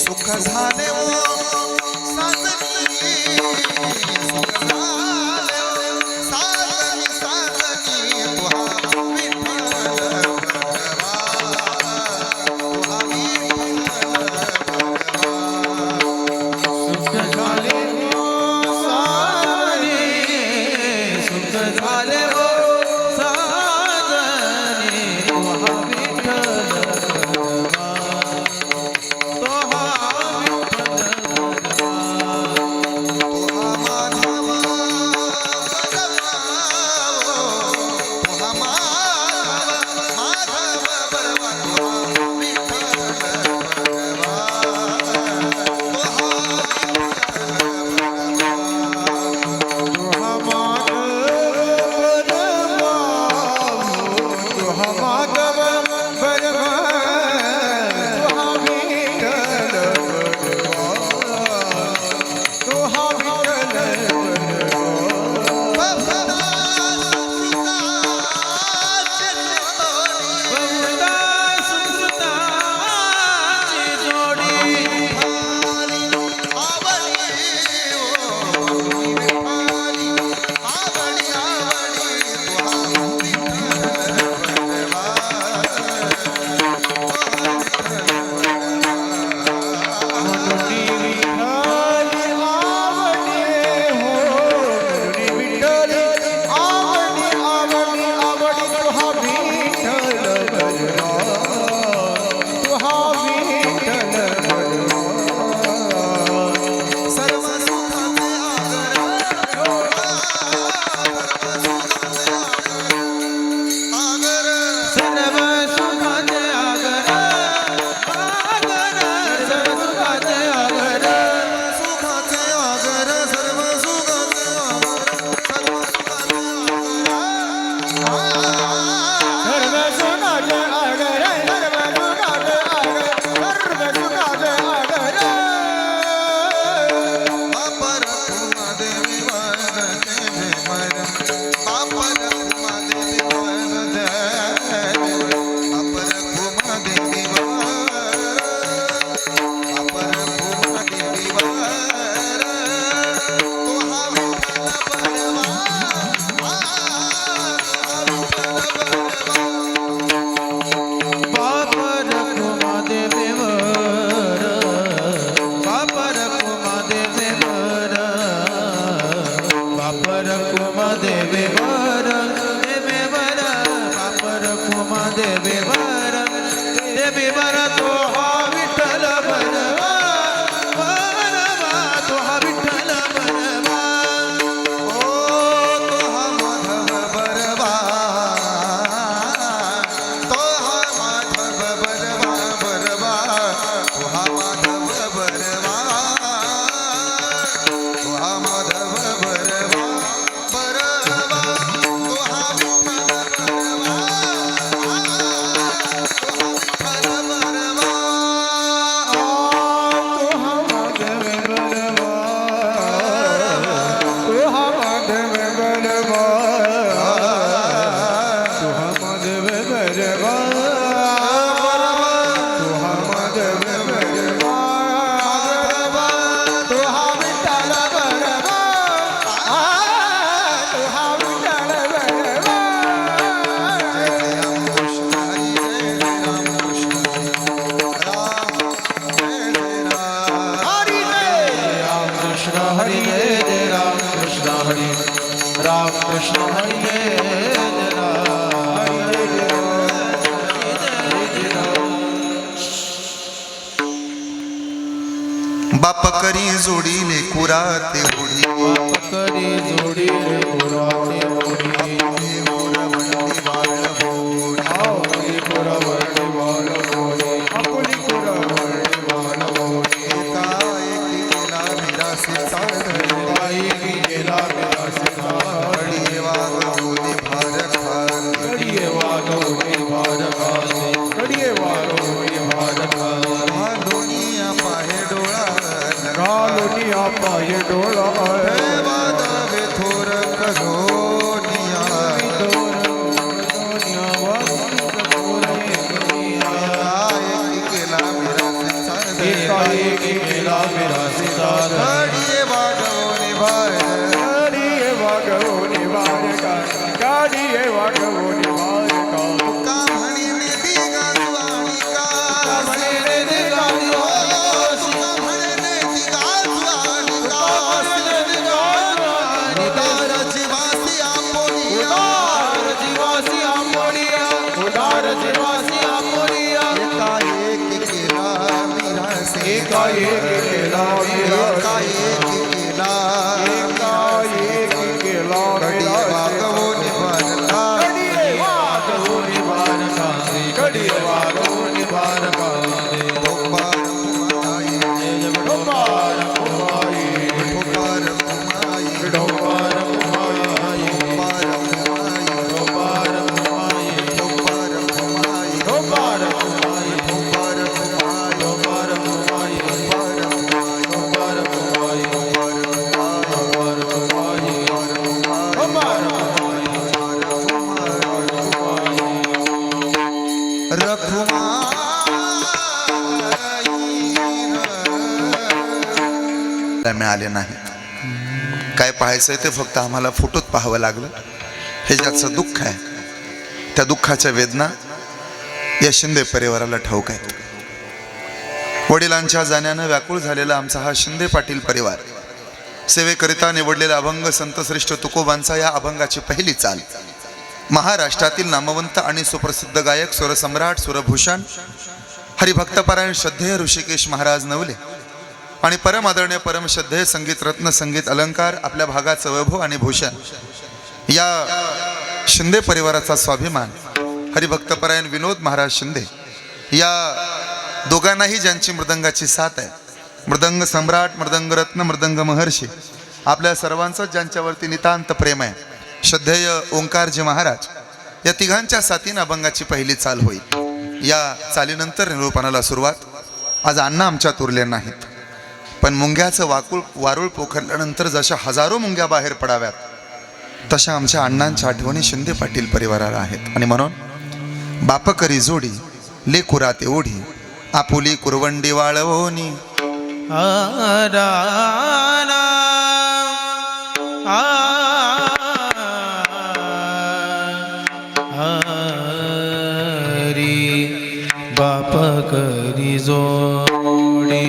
सुख झाले बाप करी जोडीले कुराते होडी बाप करी जोडीले कुराते होडी कुरवंडी बाळ होडी आवडी कुरवंडी बाळ होडी आपली कुरवंडी बाळ होडी एकाएकी गेला मिरासीचा एकाएकी गेला मिरासीचा घडीये वागवली भार खान घडीये वागवली भार खान घडीये वागवली भार खान दुनिया पाहे डोळा दुनिया पाहे डोळा वादवे थोर करोनिया एकाएकी केला एकाएकी केला एकाएकी केला कडी वागवून भारता वागवून भारताने कडी वागवून भारताने ठोपार कुमाई ढोपार कुमाई ठोपार कुमाई ढोपार कुमाई ठोपार कुमाई ढोपार कुमाई ठोपार कुमाई ढोपार कुमाई ठोपार कुमाई ढोपार कुमाई ठोपार कुमाई ढोपार कुमाई मिळाले नाही. काय पाहायचंय ते फक्त आम्हाला फोटोत पाहावं लागलं. हे ज्याचं दुःख आहे त्या दुःखाच्या वेदना या शिंदे परिवाराला ठाऊक आहेत. वडिलांच्या जाण्यानं व्याकुळ झालेला आमचा हा शिंदे पाटील परिवार सेवेकरिता निवडलेला अभंग संतश्रेष्ठ तुकोबांचा या अभंगाची पहिली चाल महाराष्ट्रातील नामवंत आणि सुप्रसिद्ध गायक स्वरसम्राट सुरभूषण हरिभक्तपरायण श्रद्धेय ऋषिकेश महाराज नवले आणि परम आदरणीय परम श्रद्धेय संगीत रत्न संगीत अलंकार आपल्या भागाचं वैभव आणि भूषण या शिंदे परिवाराचा स्वाभिमान हरिभक्तपरायण विनोद महाराज शिंदे या दोघांनाही ज्यांची मृदंगाची साथ आहे, मृदंग सम्राट मृदंग रत्न मृदंग महर्षी आपल्या सर्वांचं ज्यांच्यावरती नितांत प्रेम आहे, श्रद्धेय ओंकारजी महाराज या तिघांच्या साथीनं अभंगाची पहिली चाल होईल. या चालीनंतर निरूपणाला सुरुवात. आज अण्णा आमच्यात उरले नाहीत, पण मुंग्याचं वारुळ पोखरल्यानंतर जशा हजारो मुंग्या बाहेर पडाव्यात तशा आमच्या अण्णांच्या आठवणी शिंदे पाटील परिवाराला आहेत. आणि म्हणून बापकरी जोडी लेकुराते ओढी आपुली कुरवंडी वाळवोनी बाप करी जोडी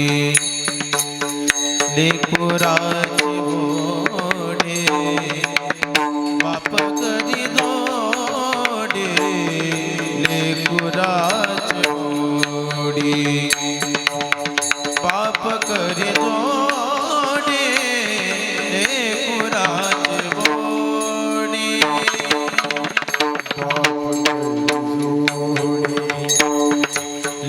लेकुराची ओढे बाप करी जोडी लेकुराची ओढी बाप करी जोडी लेकुराची ओढी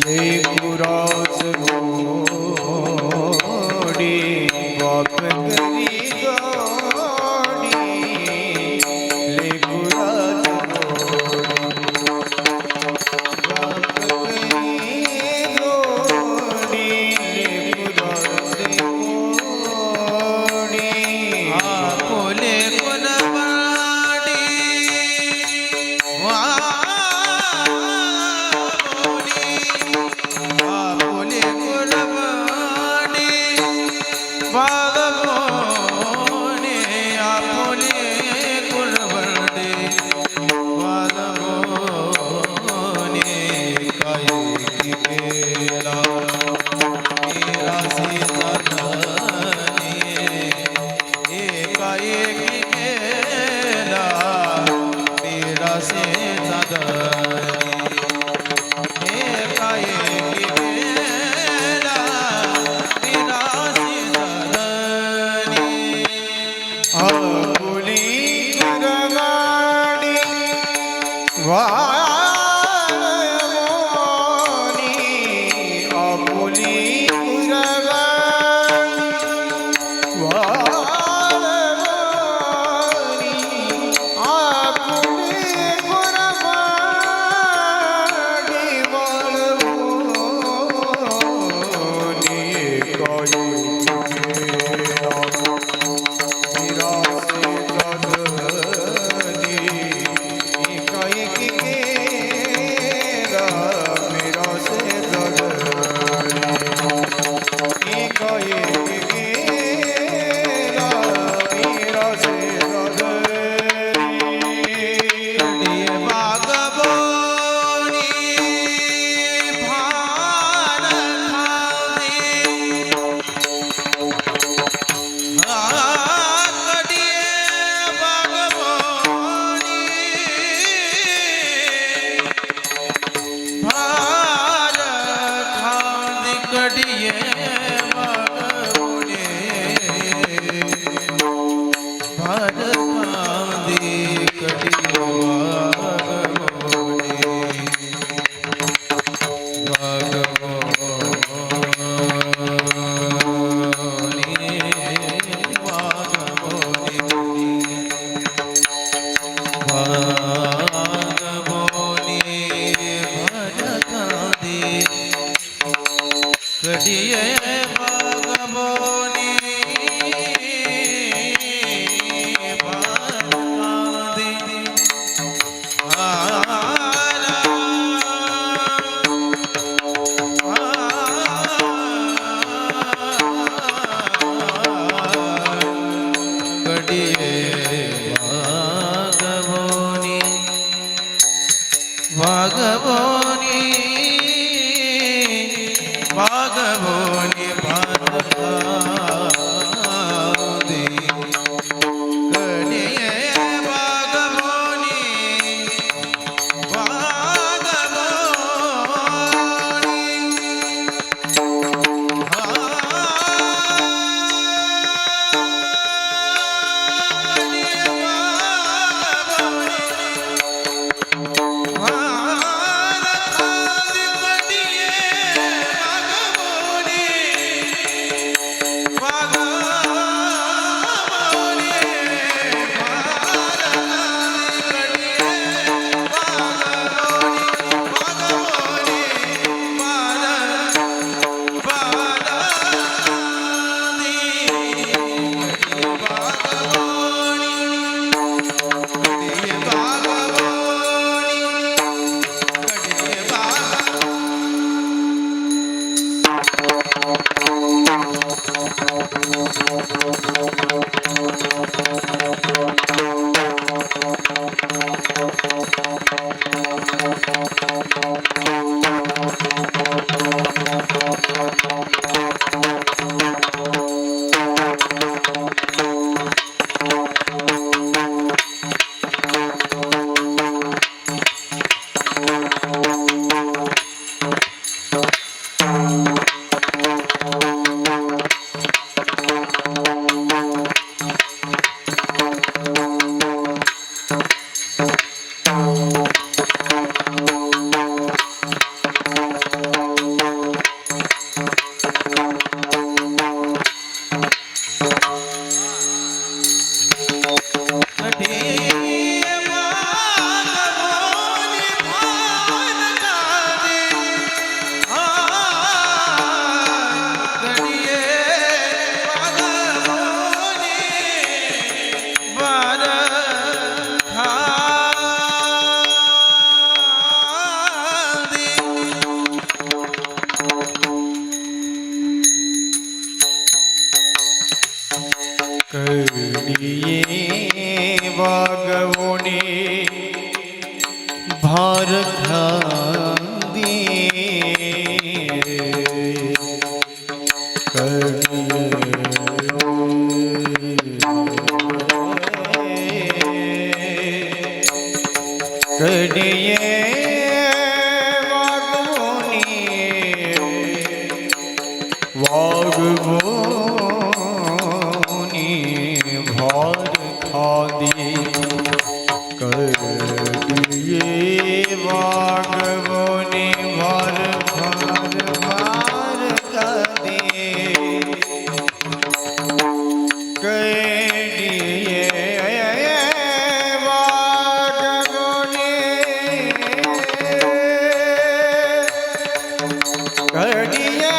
लेकुराच गोडी बाप करी जोडी लेकुराच बाप करी जोडी लेकुराच गोडी आपुले कुलवाडी आपुले कुलवाडी वादमोने आपुले कुलवाडी वादमोने काय केला मेरा सीता काय केला मेरा सीता आपुली कुरवाडी वाळवोनी आपुली कुरवाडी वाळवोनी आपुली कुरवाडी वाळवोनी कडिये कडिये बागबोनी बारकांदी वागवोनी वागवोनी भारतादी कडिये वागवोनी कडिये वागवोनी भारतादी कडिये वागवोनी वागवोनी भारतादी कडिये वागवोनी भारतादी कडिये वागवोनी कडिये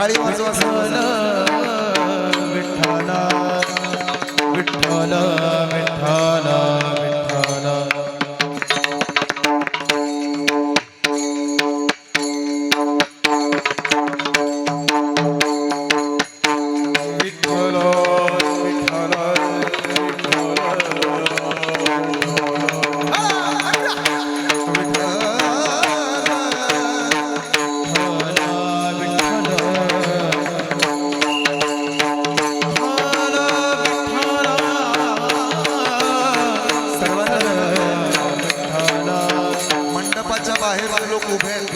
टाळी वाजवा विठ्ठल विठ्ठल विठ्ठल विठ्ठल विठ्ठल मंडपाच्या बाहेर जे लोक उभे आहेत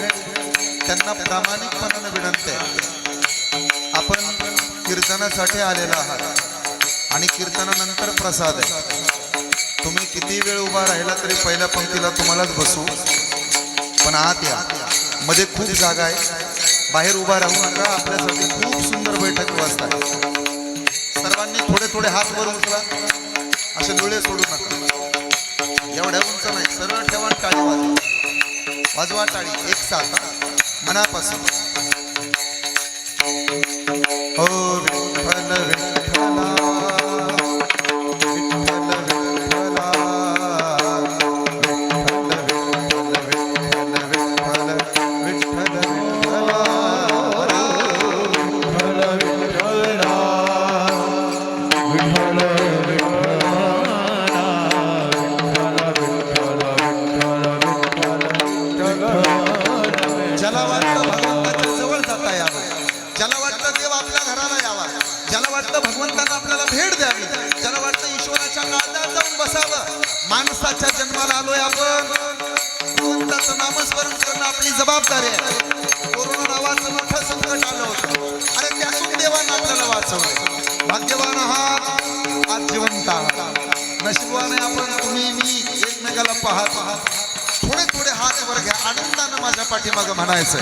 त्यांना प्रामाणिकपणाने विनंती आहे, आपण कीर्तनासाठी आलेला आहात आणि कीर्तनानंतर प्रसाद आहे. तुम्ही किती वेळ उभा राहिला तरी पहिल्या पंक्तीला तुम्हालाच बसू, पण आत या, मध्ये खूप जागा आहे, बाहेर उभा राहू नका. आपल्यासाठी खूप सुंदर बैठक व्यवस्था आहे. सर्वांनी थोडे थोडे हात वर उचला, असे डोळे सोडू नका. एवढ्या उंच नाही, सरळ ठेवा, टाळी वाजवा, वाजवा टाळी एक साथ मनापासून. हो विठ्ठल विठ्ठला विठ्ठल विठ्ठला विठ्ठल विठ्ठल विठ्ठल ज्याला वाटतं भगवंताच्या जवळ जाता यावं, ज्याला वाटतं देव आपल्या घराला यावा, ज्याला वाटतं भगवंतांना आपल्याला भेट द्यावी, ज्याला वाटतं ईश्वराच्या काळजात जाऊन बसावं. माणसाच्या जन्माला आलोय आपण, भगवंताचं नामस्मरण करणं आपली जबाबदारी आहे. कोरोना नावाचं मोठं संकट आलं होतं, अरे त्यातून देवानं आपल्याला वाचवलं. भाग्यवान आहात, आज जिवंत आहात. नशीबवान आहे आपण, तुम्ही मी एकमेकाला पाहत. थोडे थोडे हात वर घ्या, आनंदानं माझ्या पाठीमागं म्हणायचं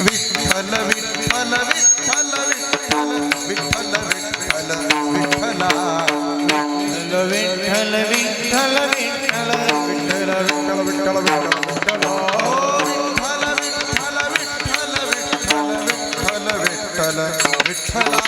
विठ्ठल विठ्ठल विठ्ठल विठ्ठल विठ्ठल विठ्ठल विठ्ठला विठ्ठल विठ्ठल विठ्ठल विठ्ठल विठ्ठल विठ्ठल विठ्ठल विठ्ठल विठ्ठला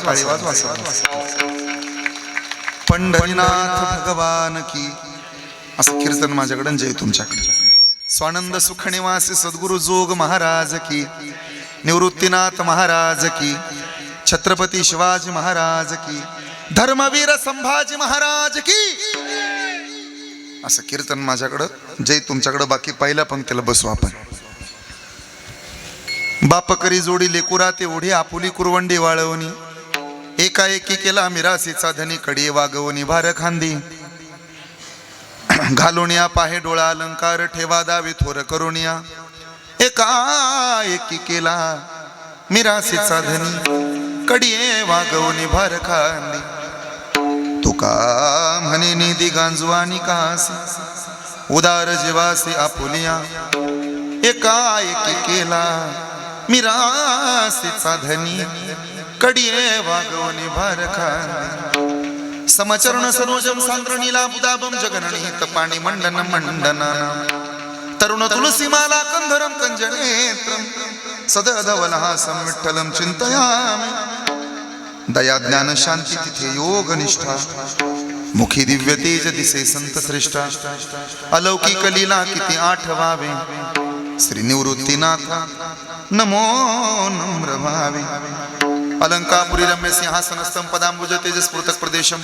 टाळी वाजवा. पंढरीनाथ भगवान की असं कीर्तन माझ्याकडे जय तुमच्याकडे. स्वानंद सुख निवासी सद्गुरु जोग महाराज की, निवृत्तीनाथ महाराज की, छत्रपती शिवाजी महाराज की, धर्मवीर संभाजी महाराज की. असं कीर्तन माझ्याकडं जय तुमच्याकडं. बाकी पहिल्या पंक्तीला बसू आपण. बाप करी जोडी लेकुरा ते ओढी आपुली कुरवंडी वाळवणी, एकाएकी केला मिरासीचा धनी, कडे वागवणी भार खांदी. घालुनिया पाहे डोळा अलंकार, ठेवा दावी थोर करुनिया. एकाएकी केला मिरासीचा धनी, कडे वागवणी भार खांदी. तुका म्हणे निधी गांजवानी कासी, उदार जीवासी आपुलिया. एकाएकी केला मिरासीचा धनी, कडिये वागवणी भार खांदी. समचरण सरोजम सांद्रणीला बुदाबम जगननीत पाणी मंडन मंडना. तरुण तुलसी माला कंधरम कंजनेत्रम, सदधवलहासं विठ्ठलं चिंतयामि. दया ज्ञान शांती तिथे योग निष्ठा, मुखी दिव्य तेज दिसे संत श्रेष्ठा. अलौकिक लीला किती आठवावे, श्री निवृत्तीनाथा नमो नम्र भावे. अलंकापुरी रम्य सिंहासन पदांबुज तेजस्फुर्तक प्रदेशम,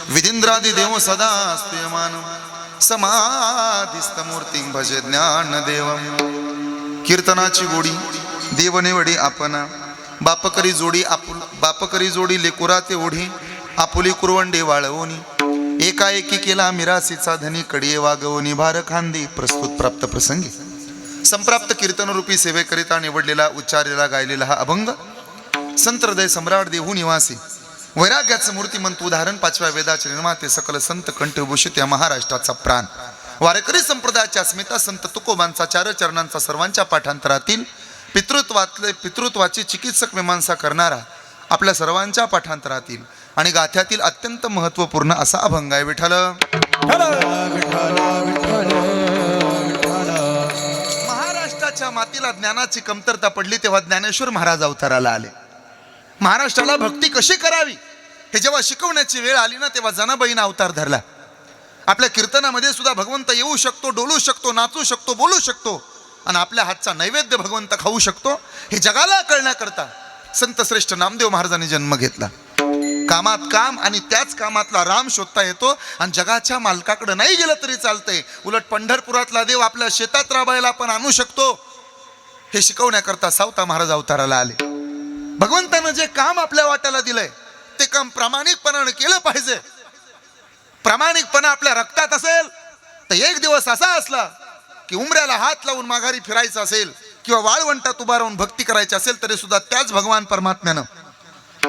विधिंद्रादि देव सदा स्तूयमान. समाधिस्थ मूर्ती भजे ज्ञान देवम. कीर्तनाची गोडी देवनेवडी आपणा, बापकरी जोडी लेकुरा ते ओढी. आपुली कुरवंडे वाळवणी, एकाएकी केला मिरासीचा धनी, कडे वागवणी भार खांदी. प्रस्तुत प्राप्त प्रसंगी संप्राप्त कीर्तन रूपी सेवेकरिता निवडलेला उच्चारलेला गायलेला हा अभंग संत हृदय सम्राट देहू निवासी वैराग्याचं मूर्तिमंत उदाहरण, पाचव्या वेदाचे निर्माते, सकल संत कंठभूषित या महाराष्ट्राचा प्राण, वारकरी संप्रदायाच्या अस्मिता संत तुकोबांचा चार चरणांचा सर्वांच्या पाठांतरातील पितृत्वाची चिकित्सक मीमांसा करणारा, आपल्या सर्वांच्या पाठांतरातील आणि गाथ्यातील अत्यंत महत्वपूर्ण असा अभंग आहे. विठ्ठल महाराष्ट्राच्या मातीला ज्ञानाची कमतरता पडली तेव्हा ज्ञानेश्वर महाराज अवताराला आले. महाराष्ट्राला भक्ती कशी करावी हे जेव्हा शिकवण्याची वेळ आली ना, तेव्हा जनाबाईनं अवतार धरला. आपल्या कीर्तनामध्ये सुद्धा भगवंत येऊ शकतो, डोलू शकतो, नाचू शकतो, बोलू शकतो आणि आपल्या हातचा नैवेद्य भगवंत खाऊ शकतो हे जगाला कळण्याकरता संत श्रेष्ठ नामदेव महाराजांनी जन्म घेतला. कामात काम आणि त्याच कामातला राम शोधता येतो आणि जगाच्या मालकाकडे नाही गेलं तरी चालतंय. उलट पंढरपुरातला देव आपल्या शेतात राबायला पण आणू शकतो हे शिकवण्याकरता सावता महाराज अवताराला आले. भगवंतानं जे काम आपल्या वाट्याला दिलंय ते काम प्रामाणिकपणाने केलं पाहिजे. प्रामाणिकपणा आपल्या रक्तात असेल तर एक दिवस असा असला की उमऱ्याला हात लावून माघारी फिरायचं असेल किंवा वाळवंटात उभा राहून भक्ती करायची असेल तरी सुद्धा त्याच भगवान परमात्म्यानं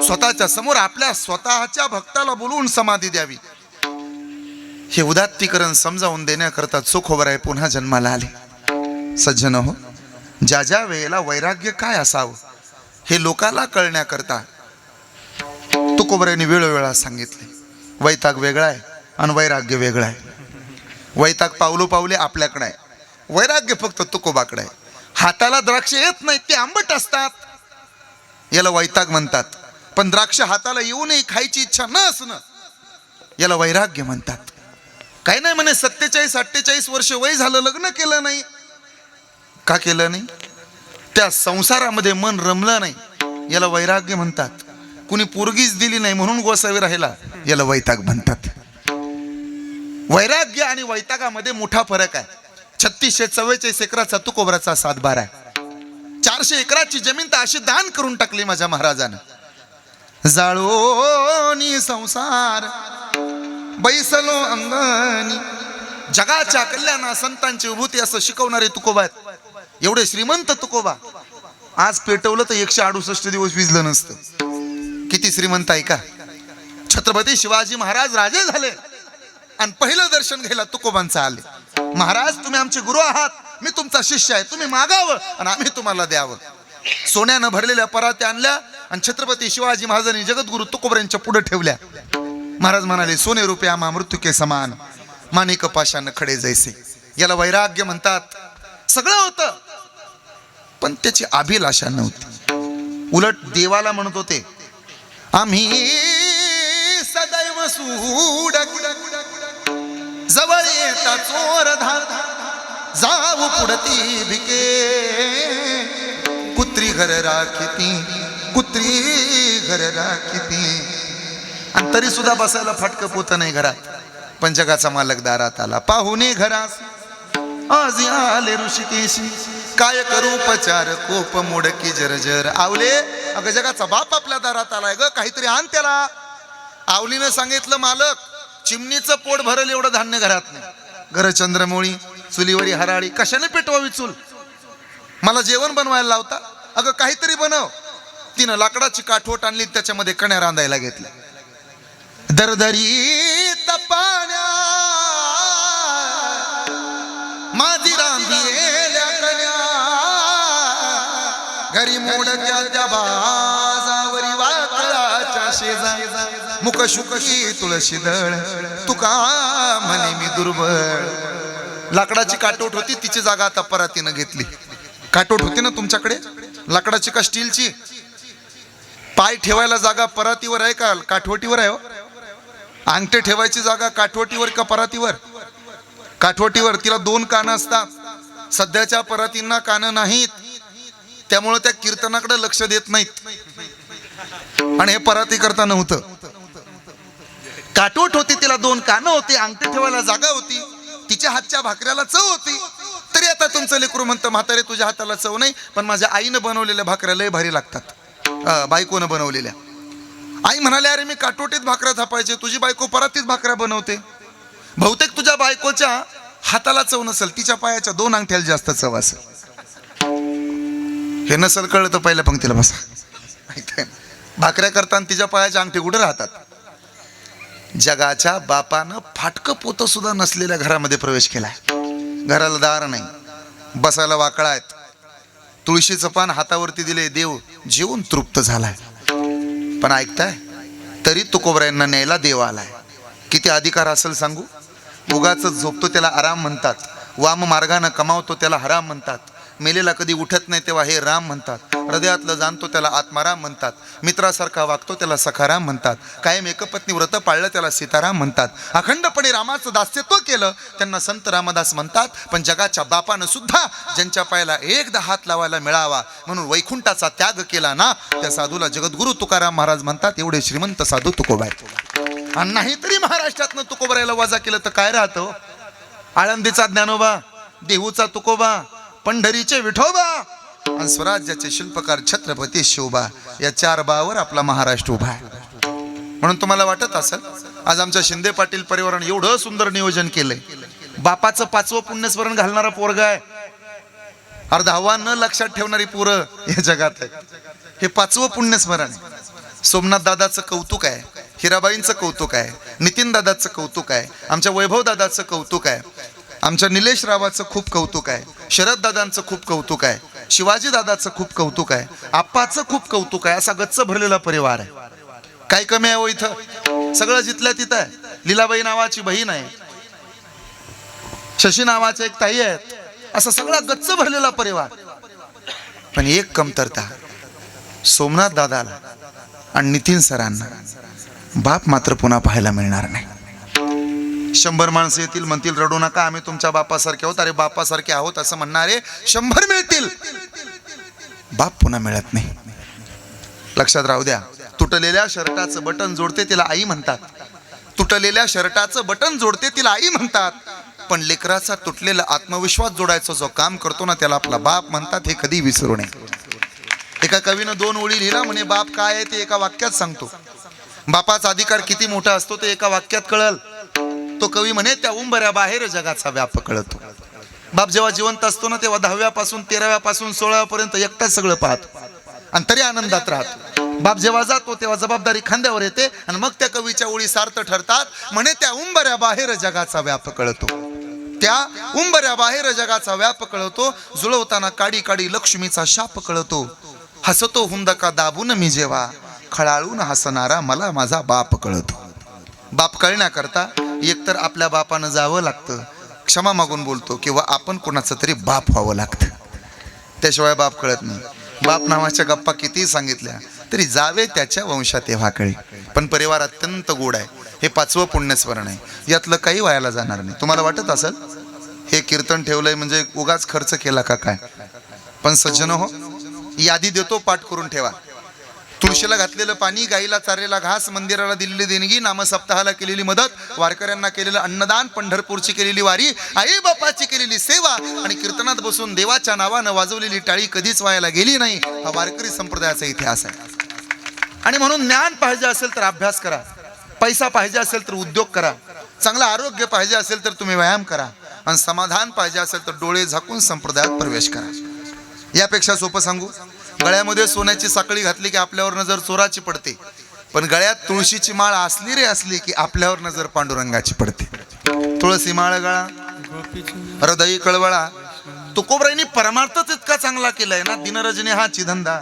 स्वतःच्या समोर आपल्या स्वतःच्या भक्ताला बोलवून समाधी द्यावी. हे उदात्तीकरण समजावून देण्याकरता चोखोबराय पुन्हा जन्माला आले. सज्जन हो, ज्या ज्या वेळेला वैराग्य काय असावं हे लोकाला कळण्याकरता तुकोबरायांनी वेळोवेळा सांगितले. वैताग वेगळा आहे आणि वैराग्य वेगळा आहे. वैताग पावले आपल्याकडे आहे, वैराग्य फक्त तुकोबाकडे आहे. हाताला द्राक्ष येत नाही, ते आंबट असतात, याला वैताग म्हणतात. पण द्राक्ष हाताला येऊनही खायची इच्छा न असणं याला वैराग्य म्हणतात. काही नाही म्हणे 47-48 वर्ष वय झालं, लग्न केलं नाही. का केलं नाही? त्या संसारामध्ये मन रमलं नाही, याला वैराग्य म्हणतात. कुणी पोरगीच दिली नाही म्हणून गोसावी राहिला, याला वैताग म्हणतात. वैराग्य आणि वैतागामध्ये मोठा फरक आहे. 3644 एकराचा तुकोबराचा 7-12 आहे. 400 एकराची जमीन तर अशी दान करून टाकली माझ्या महाराजानं. जाळोनी संसार बैसलो अंगणी, जगाच्या कल्याणा संतांची विभूती असं शिकवणारे तुकोबा आहेत. एवढे श्रीमंत तुकोबा आज पेटवलं तर 168 दिवस विजलं नसतं. किती श्रीमंत आहे का? छत्रपती शिवाजी महाराज राजे झाले आणि पहिलं दर्शन घ्यायला तुकोबांचं आले. महाराज तुम्ही आमचे गुरु आहात, मी तुमचा शिष्य आहे, तुम्ही मागावं आणि आम्ही तुम्हाला द्यावं. सोन्यानं भरलेल्या परात्या आणल्या आणि छत्रपती शिवाजी महाराजांनी जगद्गुरु तुकोबरांच्या पुढे ठेवल्या. महाराज म्हणाले, सोने रुपये आम्हा मृत्यू के समान, माणिक पाशानं खडे जैसे. याला वैराग्य म्हणतात. सगळं होतं पण त्याची अभिलाषा नव्हती. उलट देवाला म्हणत होते, आम्ही सदैव सूड जवळ येता चोर धार, जाऊ पुढती भिके, कुत्री घर राखिती, कुत्री घर राखिती. आणि तरी सुद्धा बसायला फाटकं पोत नाही घरात. पण जगाचा मालक दारात आला. पाहुणे घरास आज आले ऋषिकेशी, काय करू उपचार कोप मोडकी जर्जर. आवले अगं जगाचा बाप आपल्या दारात आलाय ग, काहीतरी आण त्याला. आवलीनं सांगितलं, मालक चिमणीचं पोट भरल एवढं धान्य घरात नाही. घर चंद्रमोळी, चुलीवरी हराळी, कशाने पेटवावी चूल? मला जेवण बनवायला लावता? अगं काहीतरी बनव. तिनं लाकडाची काठवट आणली, त्याच्यामध्ये कण्या रांधायला घेतल्या. दरदरी तपाण्या माझी रांधिलेल्या कन्या, घरी मोडत्या त्या बाजावरी वाकळाच्या शेजा, मुख शुकी तुळशी दळ, तुका म्हणे मी दुर्बळ. लाकडाची काठवट होती, तिची जागा आता परातीनं घेतली. काठवट होती ना तुमच्याकडे लाकडाची का स्टीलची? पाय ठेवायला जागा परातीवर आहे का काठवटीवर आहे? अंगठे ठेवायची जागा काठवटीवर का परातीवर? काठवटीवर. तिला 2 कानं असतात. सध्याच्या परातींना कानं नाहीत, त्यामुळे त्या कीर्तनाकडे लक्ष देत नाहीत. आणि हे पराती करता नव्हतं. काठवट होती, तिला 2 कानं होती, अंगठे ठेवायला जागा होती, तिच्या हातच्या भाकऱ्याला चव होती. तरी आता तुमचं लेकरू म्हणतं, म्हातारे तुझ्या हाताला चव नाही, पण माझ्या आईनं बनवलेल्या भाकऱ्या लय भारी लागतात, बायकोनं बनवलेल्या. आई म्हणाले, अरे मी काटोटीत भाकऱ्या थापायचे, तुझी बायको परातीत भाकऱ्या बनवते. बहुतेक तुझ्या बायकोच्या हाताला चव नसेल, तिच्या पायाच्या 2 अंगठ्याला जास्त चव असेल. हे नसेल कळलं तर पहिल्या पंक्तीला बसा. भाकऱ्या करताना तिच्या पायाच्या अंगठी कुठे राहतात? जगाच्या बापानं फाटकं पोतं सुद्धा नसलेल्या घरामध्ये प्रवेश केलाय. घराला दार नाही, बसायला वाकळा आहेत, तुळशीचं पान हातावरती दिले, देव जेवून तृप्त झालाय. पण ऐकताय, तरी तुकोबरायांना न्यायला देव आलाय. किती अधिकार असेल सांगू? उगाच झोपतो त्याला आराम म्हणतात, वाम मार्गानं कमावतो त्याला हराम म्हणतात, मेलेला कधी उठत नाही तेव्हा हे राम म्हणतात, हृदयातलं जाणतो त्याला आत्माराम म्हणतात, मित्रासारखा वागतो त्याला सखाराम म्हणतात, कायम एकपत्नी व्रत पाळलं त्याला सीताराम म्हणतात, अखंडपणे रामाचं दास्यत्व केलं त्यांना संत रामदास म्हणतात. पण जगाच्या बापानं सुद्धा ज्यांच्या पायाला एकदा हात लावायला मिळावा म्हणून वैकुंठाचा त्याग केला ना, त्या साधूला जगद्गुरु तुकाराम महाराज म्हणतात. एवढे श्रीमंत साधू तुकोबाय. आणि नाही तरी महाराष्ट्रातनं तुकोबरायला वजा केलं तर काय राहतं? आळंदीचा ज्ञानोबा, देहूचा तुकोबा, पंढरीचे विठोबा आणि स्वराज्याचे शिल्पकार छत्रपती शिवबा, या 4 बावर आपला महाराष्ट्र उभा आहे. म्हणून तुम्हाला वाटत असेल आज आमच्या शिंदे पाटील परिवाराने एवढं सुंदर नियोजन केलंय. बापाचं 5वं पुण्यस्मरण घालणारा पोरगा आहे. अर्धा आव्हान न लक्षात ठेवणारी पोरं या जगात आहे. हे 5वं पुण्यस्मरण. सोमनाथ दादाचं कौतुक आहे, हिराबाईंचं कौतुक आहे, नितीन दादाचं कौतुक आहे, आमच्या वैभव दादाचं कौतुक आहे, आमच्या निलेश रावाचं खूप कौतुक आहे, शरद दादांचं खूप कौतुक आहे, शिवाजी दादाचं खूप कौतुक आहे, आप्पाचं खूप कौतुक आहे. असा गच्च भरलेला परिवार आहे. काय कमी आहे हो इथं? सगळं जिथल्या तिथं आहे. लीलाबाई नावाची बहीण आहे, शशी नावाच्या एक ताई आहेत, असा सगळा गच्च भरलेला परिवार. पण एक कमतरता, सोमनाथ दादाला आणि नितीन सरांना बाप मात्र पुन्हा पाहायला मिळणार नाही. 100 माणसं येतील, म्हणतील रडू नका आम्ही तुमच्या बापासारखे आहोत. अरे बापासारखे आहोत असं म्हणणारे 100 मिळतील, बाप पुन्हा मिळत नाही. लक्षात राहू द्या. तुटलेल्या शर्टाचं बटन जोडते तिला आई म्हणतात, तुटलेल्या शर्टाचं बटन जोडते तिला आई म्हणतात. पण लेकराचा तुटलेला आत्मविश्वास जोडायचा जो काम करतो ना, त्याला आपला बाप म्हणतात. हे कधी विसरू नये. एका कवीनं 2 ओळी लिहिला, म्हणे बाप काय आहे ते एका वाक्यात सांगतो. बापाचा अधिकार किती मोठा असतो ते एका वाक्यात कळल. तो कवी म्हणे, त्या उंबऱ्या बाहेर जगाचा व्याप कळतो. बाप जेव्हा जिवंत असतो ना, तेव्हा 10व्या पासून 13व्या पासून 16व्या पर्यंत एकटाच सगळं पाहतो आणि तरी आनंदात राहतो. बाप जेव्हा जातो तेव्हा जबाबदारी खांद्यावर येते आणि मग त्या कवीच्या ओळी सार्थ ठरतात. म्हणे, त्या उंबऱ्या बाहेर जगाचा व्याप कळतो, त्या उंबऱ्या बाहेर जगाचा व्याप कळतो, जुळवताना काडी काडी लक्ष्मीचा शाप कळतो, हसतो हुंदका दाबून मी जेव्हा, खळाळून हसणारा मला माझा बाप कळतो. बाप कळण्याकरता एकतर आपल्या बापानं जावं लागतं, क्षमा मागून बोलतो, किंवा आपण कोणाचं तरी बाप व्हावं लागतं. त्याशिवाय बाप कळत नाही. बाप नावाच्या गप्पा कितीही सांगितल्या तरी जावे त्याच्या वंशात तेव्हा कळे. पण परिवार अत्यंत गोड आहे. हे 5वं पुण्यस्मरण आहे, यातलं काही वायाला जाणार नाही. तुम्हाला वाटत असेल हे कीर्तन ठेवलंय म्हणजे उगाच खर्च केला का काय? पण सज्जन हो, यादी देतो, पाठ करून ठेवा. तुळशीला घातलेलं पाणी, गाईला चारलेला घास, मंदिराला दिलेली देणगी, नामसप्ताहाला केलेली मदत, वारकऱ्यांना केलेलं अन्नदान, पंढरपूरची केलेली वारी, आई बापाची केलेली सेवा आणि कीर्तनात बसून देवाच्या नावानं वाजवलेली टाळी कधीच वायाला गेली नाही. हा वारकरी संप्रदायाचा इतिहास आहे. आणि म्हणून ज्ञान पाहिजे असेल तर अभ्यास करा, पैसा पाहिजे असेल तर उद्योग करा, चांगलं आरोग्य पाहिजे असेल तर तुम्ही व्यायाम करा, आणि समाधान पाहिजे असेल तर डोळे झाकून संप्रदायात प्रवेश करा. यापेक्षा सोपं सांगू? गळ्यामध्ये सोन्याची साखळी घातली की आपल्यावर नजर चोराची पडते, पण गळ्यात तुळशीची माळ असली रे असली की आपल्यावर नजर पांडुरंगाची पडते. तुळशी माळ गळा, हृदयी कळवळा. तुकोबराईंनी परमार्थच इतका चांगला केलाय ना, दिनरजनी हा चिधंदा,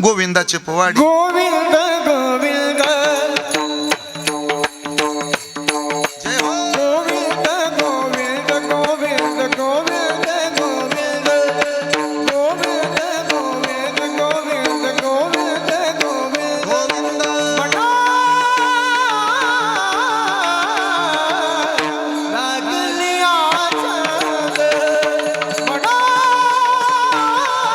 गोविंदाचे पोवाडी. गोविंद गोविंद जय हो. गोविंद गोविंद गोविंद गोविंद गोविंद गोविंद गोविंद गोविंद गोविंद गोविंद गोविंद लागलिया छंद म्हणा लागलिया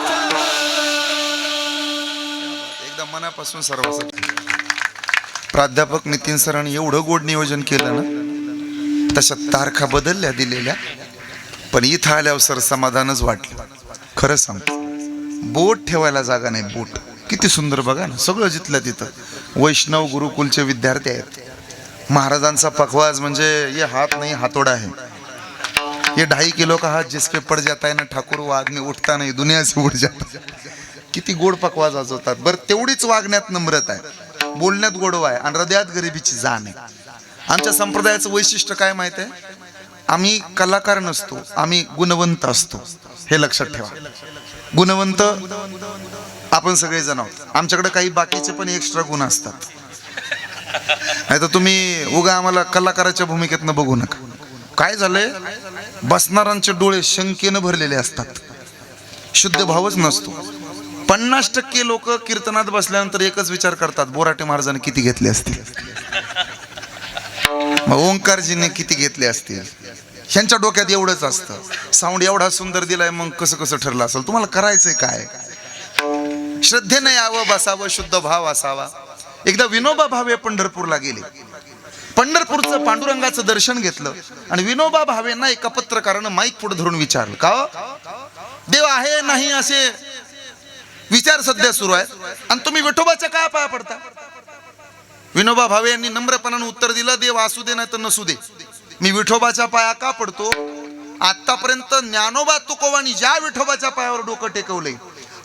छंद एकदम मनापासून सर्वांसाठी. प्राध्यापक नितीन सरांनी एवढं गोड नियोजन केलं ना, तशा तारखा बदलल्या दिलेल्या, पण इथं आल्यावर सर समाधानच वाटलं. खरं सांगतो, बोट ठेवायला जागा नाही. बोट किती सुंदर बघा ना, सगळं जिथलं तिथं. वैष्णव गुरुकुलचे विद्यार्थी आहेत. महाराजांचा पखवाज म्हणजे ये हात नाही हातोडा है, ये 2.5 किलो का हात जिसके पड जाता है ना ठाकूर वो आदमी उठता नहीं दुनिया से उठ जाता. किती गोड पखवाज वाजवतात. बरं, तेवढीच वागण्यात नम्रता आहे, बोलण्यात गोडवा आहे आणि हृदयात गरिबीची जाण आहे. आमच्या संप्रदायाचं वैशिष्ट्य काय माहिती आहे? आम्ही कलाकार नसतो, आम्ही गुणवंत असतो. हे लक्षात ठेवा. गुणवंत आपण सगळेजण आहोत. आमच्याकडे काही बाकीचे पण एक्स्ट्रा गुण असतात. नाही तर तुम्ही उगा आम्हाला कलाकाराच्या भूमिकेतनं बघू नका. काय झालंय, बसणाऱ्यांचे डोळे शंकेनं भरलेले असतात, शुद्ध भावच नसतो. 50% लोक कीर्तनात बसल्यानंतर एकच विचार करतात, बोराटे महाराजांनी किती घेतले असतील, मग ओंकारजीने किती घेतले असतील. ह्यांच्या डोक्यात एवढंच असतं. साऊंड एवढा सुंदर दिलाय, मग कसं कसं ठरलं असेल. तुम्हाला करायचंय काय? श्रद्धेनं यावं, बसावं, शुद्ध भाव असावा. एकदा विनोबा भावे पंढरपूरला गेले. पंढरपूरचं पांडुरंगाचं दर्शन घेतलं आणि विनोबा भावेंना एका पत्रकारानं माईक पुढे धरून विचारलं, का देव आहे नाही असे विचार सध्या सुरू आहेत आणि तुम्ही विठोबाच्या काय पाया पडता? विनोबा भावे यांनी नम्रपणाने उत्तर दिलं, देव असू दे नाही तर नसू दे, मी विठोबाच्या पाया का पडतो? आतापर्यंत ज्ञानोबा तुकोबांनी ज्या विठोबाच्या पायावर डोकं टेकवलंय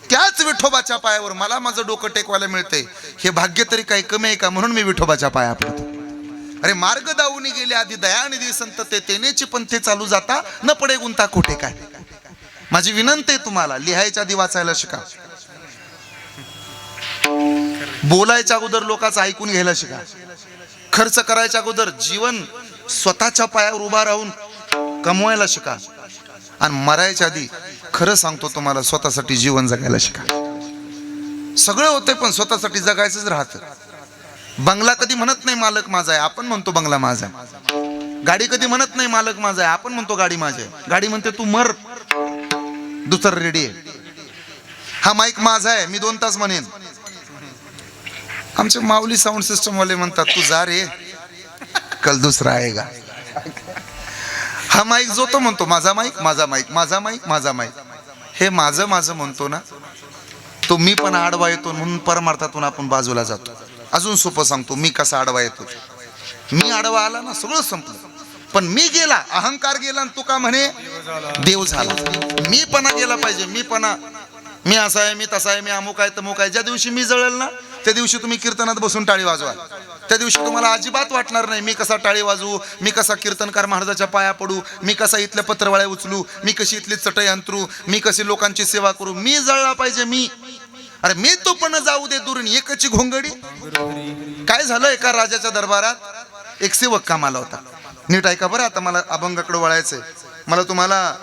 त्याच विठोबाच्या पायावर मला माझं डोकं टेकवायला मिळतंय. हे भाग्य तरी काही कमी आहे का? म्हणून मी विठोबाच्या पाया पडतो. अरे मार्ग दावूनी गेले आधी दयानिधी संत ते तेनेची पंथे चालू जाता न पडे गुंता कोठे काय. माझी विनंती आहे तुम्हाला, लिहायच्या आधी वाचायला शिका, बोलायच्या अगोदर लोकांचं ऐकून घ्यायला शिका, खर्च करायच्या अगोदर जीवन स्वतःच्या पायावर उभा राहून कमवायला शिका आणि मरायच्या आधी खरं सांगतो तुम्हाला स्वतःसाठी जीवन जगायला शिका. सगळं होतंय पण स्वतःसाठी जगायचंच राहतं. बंगला कधी म्हणत नाही मालक माझा आहे, आपण म्हणतो बंगला माझा आहे. गाडी कधी म्हणत नाही मालक माझा आहे, आपण म्हणतो गाडी माझी आहे. गाडी म्हणते तू मर, दुसरं रेडी आहे. हा माईक माझा आहे, मी 2 तास म्हणेन. आमचे माऊली साऊंड सिस्टम वाले म्हणतात तू जा रे, कल दुसरा आएगा. हा माईक जो तो म्हणतो माझा माईक माझा माईक माझा माईक माझा माईक, हे माझं माझं म्हणतो ना, तो मी पण आडवा येतो म्हणून परमार्थातून आपण बाजूला जातो. अजून सोपं सांगतो मी कसा आडवा येतो. मी आडवा आला ना सगळं संपलं, पण मी गेला, अहंकार गेला आणि तू का म्हणे देव झाला. मी पणा गेला पाहिजे. मी असा आहे, मी तसा आहे, मी अमुक आहे तमुक आहे. ज्या दिवशी मी जळेल ना त्या दिवशी तुम्ही कीर्तनात बसून टाळी वाजवा. त्या दिवशी तुम्हाला अजिबात वाटणार नाही मी कसा टाळी वाजवू, मी कसा कीर्तनकार महाराजाच्या पाया पडू, मी कसा इथल्या पत्रवाळ्या उचलू, मी कशी इथली चटई अंतरू, मी कशी लोकांची सेवा करू. मी जळला पाहिजे. अरे मी तो पण जाऊ दे दुरून. एकची घोंगडी. काय झालं, एका राजाच्या दरबारात एक सेवक कामाला होता. नीट ऐका बरं, आता मला अभंगाकडे वळायचंय. मला तुम्हाला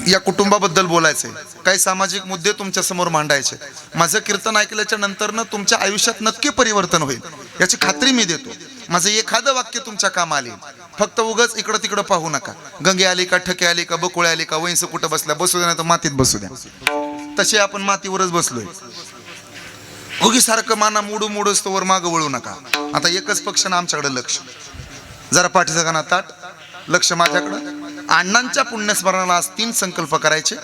या कुटुंबाबद्दल बोलायचंय, काही सामाजिक मुद्दे तुमच्या समोर मांडायचे. माझं कीर्तन ऐकल्याच्या नंतर ना तुमच्या आयुष्यात नक्की परिवर्तन होईल याची खात्री मी देतो. माझं एखादं वाक्य तुमच्या कामा आले. फक्त उगाच इकडं तिकडं पाहू नका. गंगे आली का, ठके आली का, बकुळे आली का, वैंस कुठं बसल्या, बसू द्या नाही तर मातीत बसू द्या. तसे आपण मातीवरच बसलोय. उगी सारखं माना मोडू मोडूस तोवर मागं वळू नका. आता एकच पक्ष ना आमच्याकडे लक्ष, जरा पाठीचा गाणा ताट, लक्ष माझ्याकडं. अण्णांच्या पुण्यस्मरणाला आज 3 संकल्प करायचे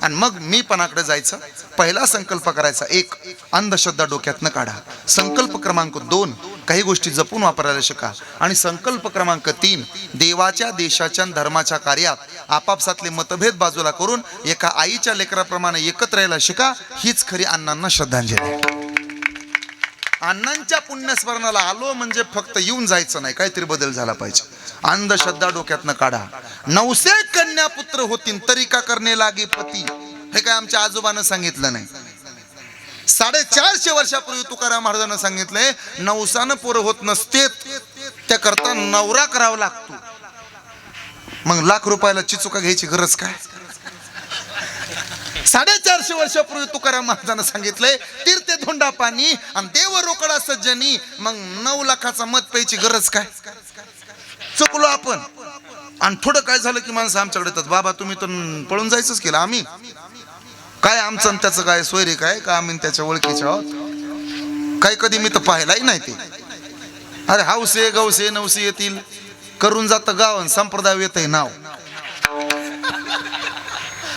आणि मग मी पणाकडे जायचं. पहिला संकल्प करायचा 1, अंधश्रद्धा डोक्यातनं काढा. संकल्प क्रमांक 2, काही गोष्टी जपून वापरायला शिका. आणि संकल्प क्रमांक 3, देवाच्या देशाच्या धर्माच्या कार्यात आपापसातले मतभेद बाजूला करून एका आईच्या लेकराप्रमाणे एकत्र यायला शिका. हीच खरी अण्णांना श्रद्धांजली आहे. अण्णांच्या पुण्यस्मरणाला आलो म्हणजे फक्त येऊन जायचं नाही, काहीतरी बदल झाला पाहिजे. अंधश्रद्धा डोक्यातनं काढा. 900 कन्या पुत्र होतीन तरी का करणे लागे पती, हे काय आमच्या आजोबानं सांगितलं नाही. 450 वर्षापूर्वी तुकाराम महाराजांना सांगितलंय 900 पोरं होत नसते त्या करता नवरा करावा लागतो. मग लाख रुपयाला चिचुका घ्यायची गरज काय. 450 वर्षापूर्वी तुकाराम महाराजांना सांगितलंय तीर्थे धोंडा पाणी आणि देव रोकडा सज्जनी. मग 9 लाखाचा मत प्यायची गरज काय. चुकलो आपण. आणि थोडं काय झालं की माणसं आमच्याकडे येतात, बाबा तुम्ही तर पळून जायचंच केलं. आम्ही काय आमचं आणि त्याचं काय सोयरे काय का, आम्ही त्याच्या ओळखीचे आहोत काय, कधी मी तर पाहिलाही नाही ते. अरे हौसे गौसे नवसे येतील करून जातं गाव आणि संप्रदाय येत आहे नाव.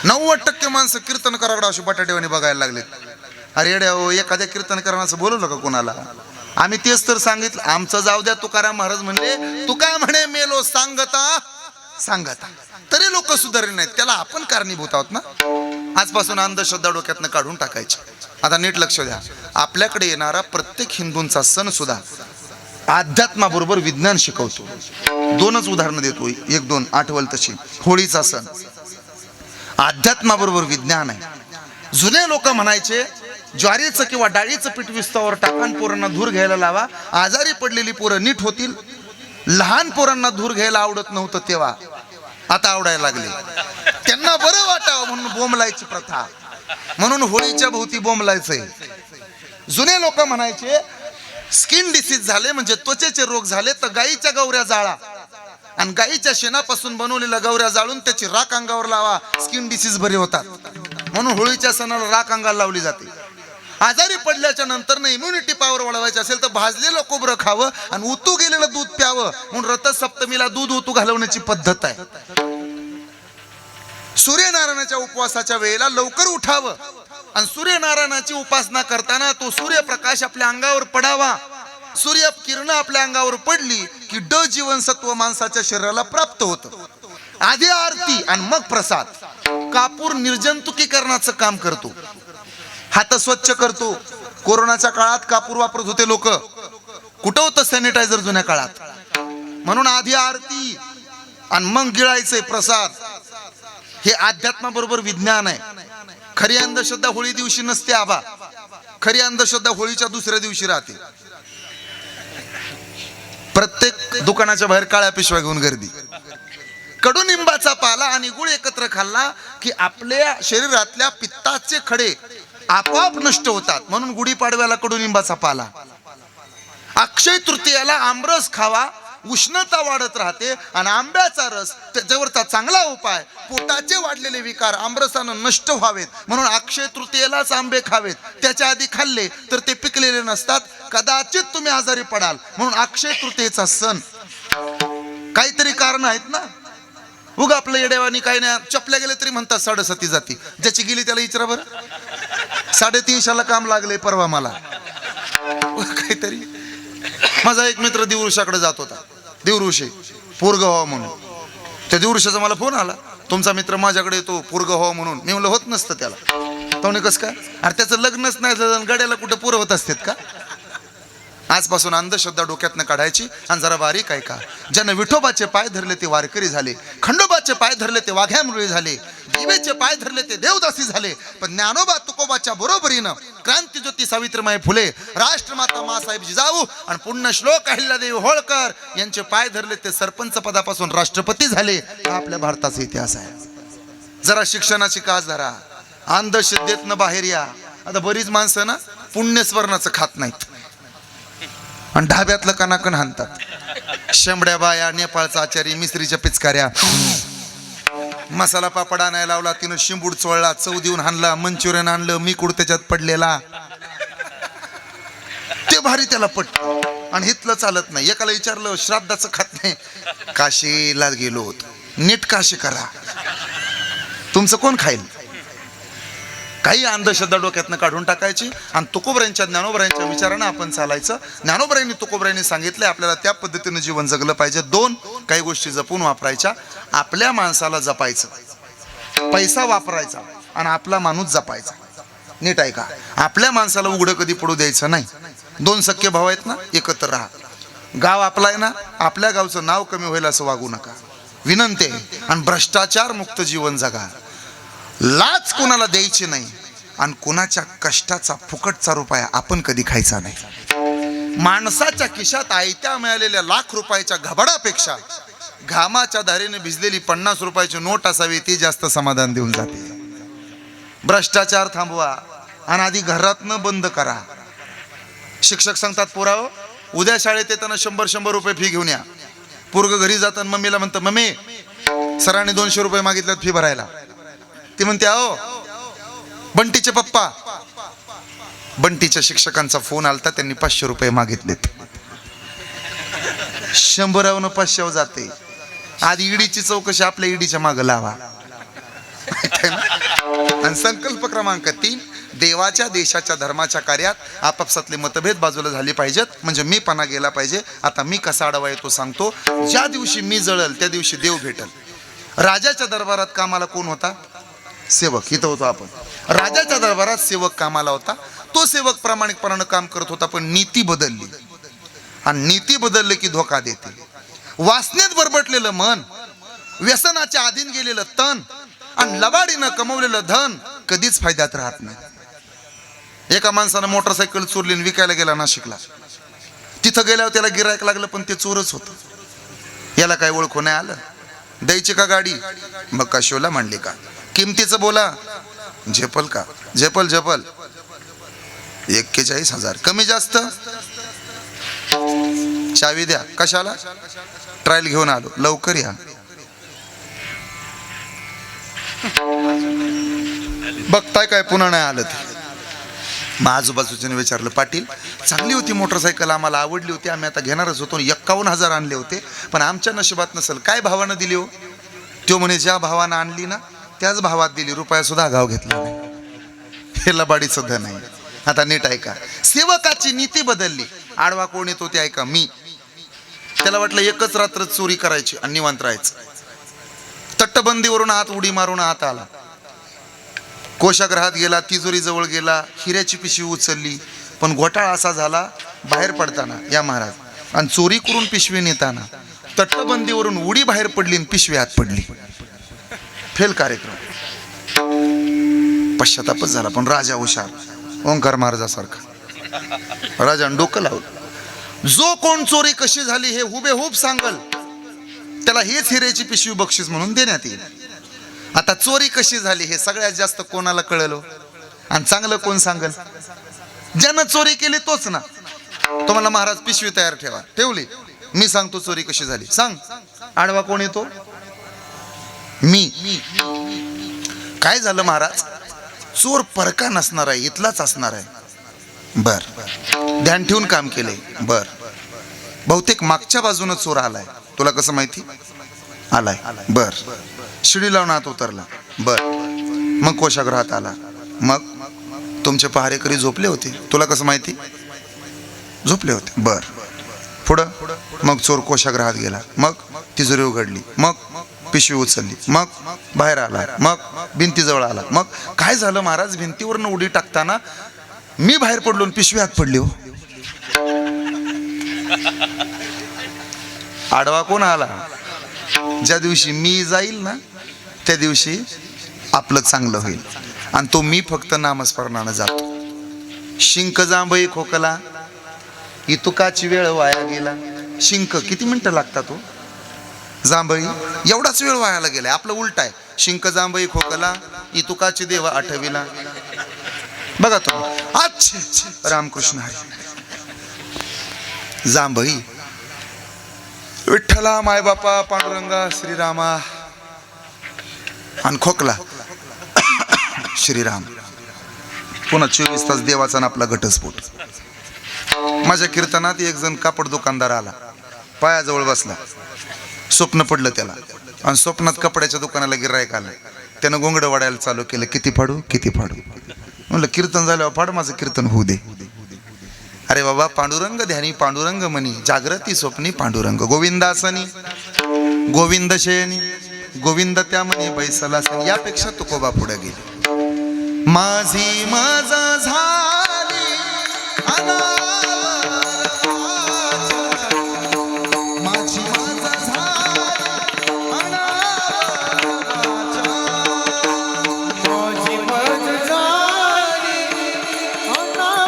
90% माणसं कीर्तनकाराकडे अशी बटाटेवाणी बघायला लागलेत. अरे येड्या हो, एखाद्या कीर्तनकारानं बोलवलं का कोणाला. आम्ही तेच तर सांगितलं. आमचं जाऊ द्या. तुकाराम महाराज म्हणले तू काय म्हणे मेलो सांगता सांगता, तरी लोक सुधारले नाहीत. त्याला आपण कारणीभूत आहोत ना. आजपासून अंधश्रद्धा डोक्यातनं काढून टाकायची. आता नीट लक्ष द्या. आपल्याकडे येणारा प्रत्येक हिंदूंचा सण सुद्धा अध्यात्माबरोबर विज्ञान शिकवतो. 2च उदाहरणं देतो, 1-2 आठवल तशी. होळीचा सण अध्यात्माबरोबर विज्ञान आहे. जुने लोक म्हणायचे ज्वारीचं किंवा डाळीचं पीठ विस्तावर टाकान पोरांना धूर घ्यायला लावा, आजारी पडलेली पोरं नीट होतील. लहान पोरांना धूर घ्यायला आवडत नव्हतं तेव्हा, आता आवडायला लागले. त्यांना बरं वाटावं म्हणून बोंबलायची प्रथा, म्हणून होळीच्या भोवती बोंबलायचंय. जुने लोक म्हणायचे स्किन डिसीज झाले म्हणजे त्वचेचे रोग झाले तर गाईच्या गौऱ्या जाळा आणि गाईच्या शेणापासून बनवलेल्या गौऱ्या जाळून त्याची राख अंगावर लावा, स्किन डिसीज बरे होतात. म्हणून होळीच्या सणाला राख अंगाला लावली जाते. आजारी पडल्याच्या नंतर ना इम्युनिटी पॉवर वाढवायची असेल तर भाजलेलं खोबरं खावं आणि उतू गेलेलं दूध प्यावं म्हणून रथसप्तमीला दूध उतू घालवण्याची पद्धत आहे. सूर्यनारायणाच्या उपवासाच्या वेळेला लवकर उठावं आणि सूर्यनारायणाची उपासना करताना तो सूर्यप्रकाश आपल्या अंगावर पडावा. सूर्य किरण आपल्या अंगावर पडली की ड जीवनसत्व माणसाच्या शरीराला प्राप्त होतं. आधी आरती आणि मग प्रसाद. कापूर निर्जंतुकीकरणाचं काम करतो, हात स्वच्छ करतो. कोरोनाच्या काळात कापूर वापरत होते लोक, कुठं होतं सॅनिटायझर जुन्या काळात. म्हणून आधी आरती आणि मग गिळायचे प्रसाद. हे अध्यात्माबरोबर विज्ञान आहे. खरी अंधश्रद्धा होळी दिवशी नसते आबा. खरी अंधश्रद्धा होळीच्या दुसऱ्या दिवशी राहते. प्रत्येक दुकानाच्या बाहेर काळ्या पिशव्या घेऊन गर्दी. कडुनिंबाचा पाला आणि गुळ एकत्र खाल्ला की आपल्या शरीरातल्या पित्ताचे खडे आपोआप नष्ट होतात. म्हणून गुढीपाडव्याला कडुनिंबाचा पाला. अक्षय तृतीयाला आमरस खावा, उष्णता वाढत राहते. आणि आंब्याचा रस त्याच्यावरचा चांगला उपाय, पोटाचे वाढलेले विकार आमरसानं नष्ट व्हावेत म्हणून अक्षय तृतीयेलाच आंबे खावेत. त्याच्या आधी खाल्ले तर ते पिकलेले नसतात, कदाचित तुम्ही आजारी पडाल. म्हणून अक्षय तृतीयेचा सण. काहीतरी कारण आहेत ना. उगा आपलं येड्यावानी काही नाही, चपल्या गेले तरी म्हणतात 7.5 जाती. ज्याची गेली त्याला विचारा बरं. 350ला काम लागले परवा मला काहीतरी. माझा एक मित्र दिवृषाकडे जात होता, दिवृषे पोरग व्हावं म्हणून. त्या दिवृषाचा मला फोन आला, तुमचा मित्र माझ्याकडे येतो पोरग व्हावं म्हणून. मी म्हणलं होत नसतं त्याला. तो म्हणे कसं काय? अरे त्याचं लग्नच नाही झालं, गड्याला कुठं पोरं होत असतात का? आजपासून अंधश्रद्धा डोक्यातनं काढायची आणि जरा बारीक ऐका. ज्यानं विठोबाचे पाय धरले ते वारकरी झाले, खंडोबाचे पाय धरले ते वाघ्यामुरळी झाले, दिवेचे पाय धरले ते देवदासी झाले. पण ज्ञानोबा तुकोबाच्या बरोबरीनं क्रांतीज्योती सावित्रीमाई फुले, राष्ट्रमाता मासाहेब जिजाऊ आणि पुण्यश्लोक अहिल्यादेवी होळकर यांचे पाय धरले ते सरपंच पदापासून राष्ट्रपती झाले. हा आपल्या भारताचा इतिहास आहे. जरा शिक्षणाची कास धरा, अंधश्रद्धेतनं बाहेर या. आता बरीच माणसं ना पुण्यस्मरणाचं खात नाहीत आणि ढाब्यातलं कणाकण हाणतात. शेंबड्या बाया, नेपाळचा आचारी, मिस्त्रीच्या पिचकाऱ्या, मसाला पापड आणायला लावला, तिनं शिंबूड चोळला, चव देऊन हाणला, मंचुरियन आणलं, मी कुड त्याच्यात पडलेला, ते भारी त्याला पट. आणि हितलं चालत नाही. एकाला विचारलं श्राद्धाचं खात नाही, काशीला गेलो होतो. नीट काशी करा, तुमचं कोण खाईल? काही अंधश्रद्धा डोक्यातनं काढून टाकायची आणि तुकोबऱ्यांच्या ज्ञानोबऱ्यांच्या विचारानं आपण चालायचं. ज्ञानोबऱ्यांनी तुकोबऱ्यांनी सांगितलंय आपल्याला त्या पद्धतीनं जीवन जगलं पाहिजे. 2 काही गोष्टी जपून वापरायच्या. आपल्या माणसाला जपायचं, पैसा वापरायचा आणि आपला माणूस जपायचा. नीट आहे का? आपल्या माणसाला उघडं कधी पडू द्यायचं नाही. 2 सख्खे भाऊ आहेत ना, एकत्र राहा. गाव आपला आहे ना, आपल्या गावचं नाव कमी होईल असं वागू नका, विनंती आहे. आणि भ्रष्टाचार मुक्त जीवन जगा. लाच कोणाला द्यायची नाही आणि कोणाच्या कष्टाचा फुकटचा रुपया आपण कधी खायचा नाही. माणसाच्या खिशात आयत्या मिळालेल्या लाख रुपयाच्या घबाडापेक्षा घामाच्या धारेने भिजलेली 50 रुपयाची नोट असावी, ती जास्त समाधान देऊन जाते. भ्रष्टाचार थांबवा आणि आधी घरातनं बंद करा. शिक्षक सांगतात पोराओ, उद्या शाळेत येताना 100 रुपये फी घेऊन या. पोरग घरी जाताना मम्मीला म्हणतं, मम्मी सरांनी 200 रुपये मागितल्यात फी भरायला. ती म्हणते, अहो बंटीचे पप्पा. बंटीच्या शिक्षकांचा फोन आलता, त्यांनी 500 रुपये मागितलेत. 100वरून 500 जाते. आधी ईडीची चौकशी आपल्या ईडीच्या मागं लावा. आणि संकल्प क्रमांक 3, देवाच्या, देशाच्या, धर्माच्या कार्यात आपापसातले मतभेद बाजूला झाले पाहिजेत. म्हणजे मी पणा गेला पाहिजे. आता मी कसा आडवा येतो सांगतो. ज्या दिवशी मी जळल त्या दिवशी देव भेटल. राजाच्या दरबारात कामाला कोण होता? सेवक. इथं होतो आपण. राजाच्या दरबारात सेवक कामाला होता. तो सेवक प्रामाणिकपणानं काम करत होता, पण नीती बदलली. आणि नीती बदलले की धोका देते. वासनेत बरबटलेलं मन, व्यसनाच्या अधीन गेलेलं तन आणि लबाडीनं कमवलेलं धन कधीच फायद्यात राहत नाही. एका माणसानं मोटरसायकल चोरली आणि विकायला गेला नाशिकला. तिथं गेल्यावर त्याला गिरायक लागलं, पण ते चोरच होतं. याला काय ओळखू नाही आलं. द्यायची का गाडी? मग कशोला म्हणली का? किमतीचं बोला. झेपल का? झेपल. 41,000. कमी जास्त? चावी द्या. कशाला? ट्रायल घेऊन आलो, लवकर या. बघताय काय पुन्हा नाही आलं ते. मग आजूबाजूच्याने विचारलं, पाटील चांगली होती मोटरसायकल, आम्हाला आवडली होती, आम्ही आता घेणारच होतो. 51,000 आणले होते, पण आमच्या नशिबात नसेल. काय भावानं दिली हो? तो म्हणे, ज्या भावानं आणली ना त्याच भावात दिली, रुपया सुद्धा गाव घेतला नाही. हे लबाडी सुद्धा नाही. आता नीट ऐका. सेवकाची नीती बदलली. आडवा कोण येतो ते ऐका, मी. त्याला वाटलं एकच रात्र चोरी करायची आणि निवांत राहायचं. तटबंदीवरून हात उडी मारून आत आला. कोशागृहात गेला, तिजोरी जवळ गेला, हिऱ्याची पिशवी उचलली. पण घोटाळा असा झाला, बाहेर पडताना या महाराज आणि चोरी करून पिशवी नेताना तटबंदीवरून उडी बाहेर पडली आणि पिशवी आत पडली. फेल कार्यक्रम. पश्चातापच झाला. पण राजा हुशार, ओंकार महाराजासारखा. राजानं डोकं लावलं. जो कोण चोरी कशी झाली हे हुबेहूब सांगल, त्याला हेच हिऱ्याची पिशवी बक्षीस म्हणून देण्यात येईल. आता चोरी कशी झाली हे सगळ्यात जास्त कोणाला कळलं आणि चांगलं कोण सांगल? ज्यानं चोरी केली तोच ना. तुम्हाला महाराज पिशवी तयार ठेवा. ठेवली. मी सांगतो चोरी कशी झाली. सांग. आडवा कोण येतो? मी. काय झालं महाराज? चोर परका नसणार आहे, इथलाच असणार आहे. बर, ध्यान ठेवून काम केलंय. बर, बहुतेक मागच्या बाजूनं चोर आलाय. तुला कसं माहिती? आलाय बर. शिडी लावून आत उतरला बर. मग कोशागृहात आला. मग तुमचे पहारेकरी झोपले होते. तुला कसं माहिती? झोपले होते बर. पुढं मग चोर कोशागृहात गेला. मग तिजोरी उघडली. मग पिशवी उचलली. मग बाहेर आला. मग भिंतीजवळ आला. मग काय झालं महाराज? भिंतीवरनं उडी टाकताना मी बाहेर पडलो आणि पिशवी आत पडली. हो, आडवा कोण आला? ज्या दिवशी मी जाईल ना त्या दिवशी आपलं चांगलं होईल. आणि तो मी फक्त नामस्मरणानं जातो. शिंक जांभई खोकला इतुकाची वेळ वाया गेला. शिंक किती मिनिटं लागतात? तो जांभई एवढाच वेळ वायाला गेलाय. आपलं उलट आहे. शिंक जांभई खोकला इतुकाची देवा आठविला. बघा तो अच्छा रामकृष्ण हरी. जांभई विठ्ठला मायबापा पांडुरंगा श्रीरामा आणि खोकला श्रीराम. पुन्हा 24 तास देवाचा आणि आपला घटस्फोट. माझ्या कीर्तनात एक जण कापड दुकानदार आला. पायाजवळ बसला. स्वप्न पडलं त्याला आणि स्वप्नात कपड्याच्या दुकानाला गिऱ्हाईक आलं. त्यानं गोंगडं वाढायला चालू केलं. किती फाडू किती फाडू. म्हणलं कीर्तन झाल्यावर फाड, माझं कीर्तन होऊ दे. अरे बाबा पांडुरंग ध्यानी पांडुरंग मनी जागृती स्वप्नी पांडुरंग गोविंदासनी गोविंद शयनी गोविंद त्या म्हणे बैसलासनी. यापेक्षा तुकोबा पुढे गेले. माझी माझा झाली माझी माझा माझी मज झाली अनावर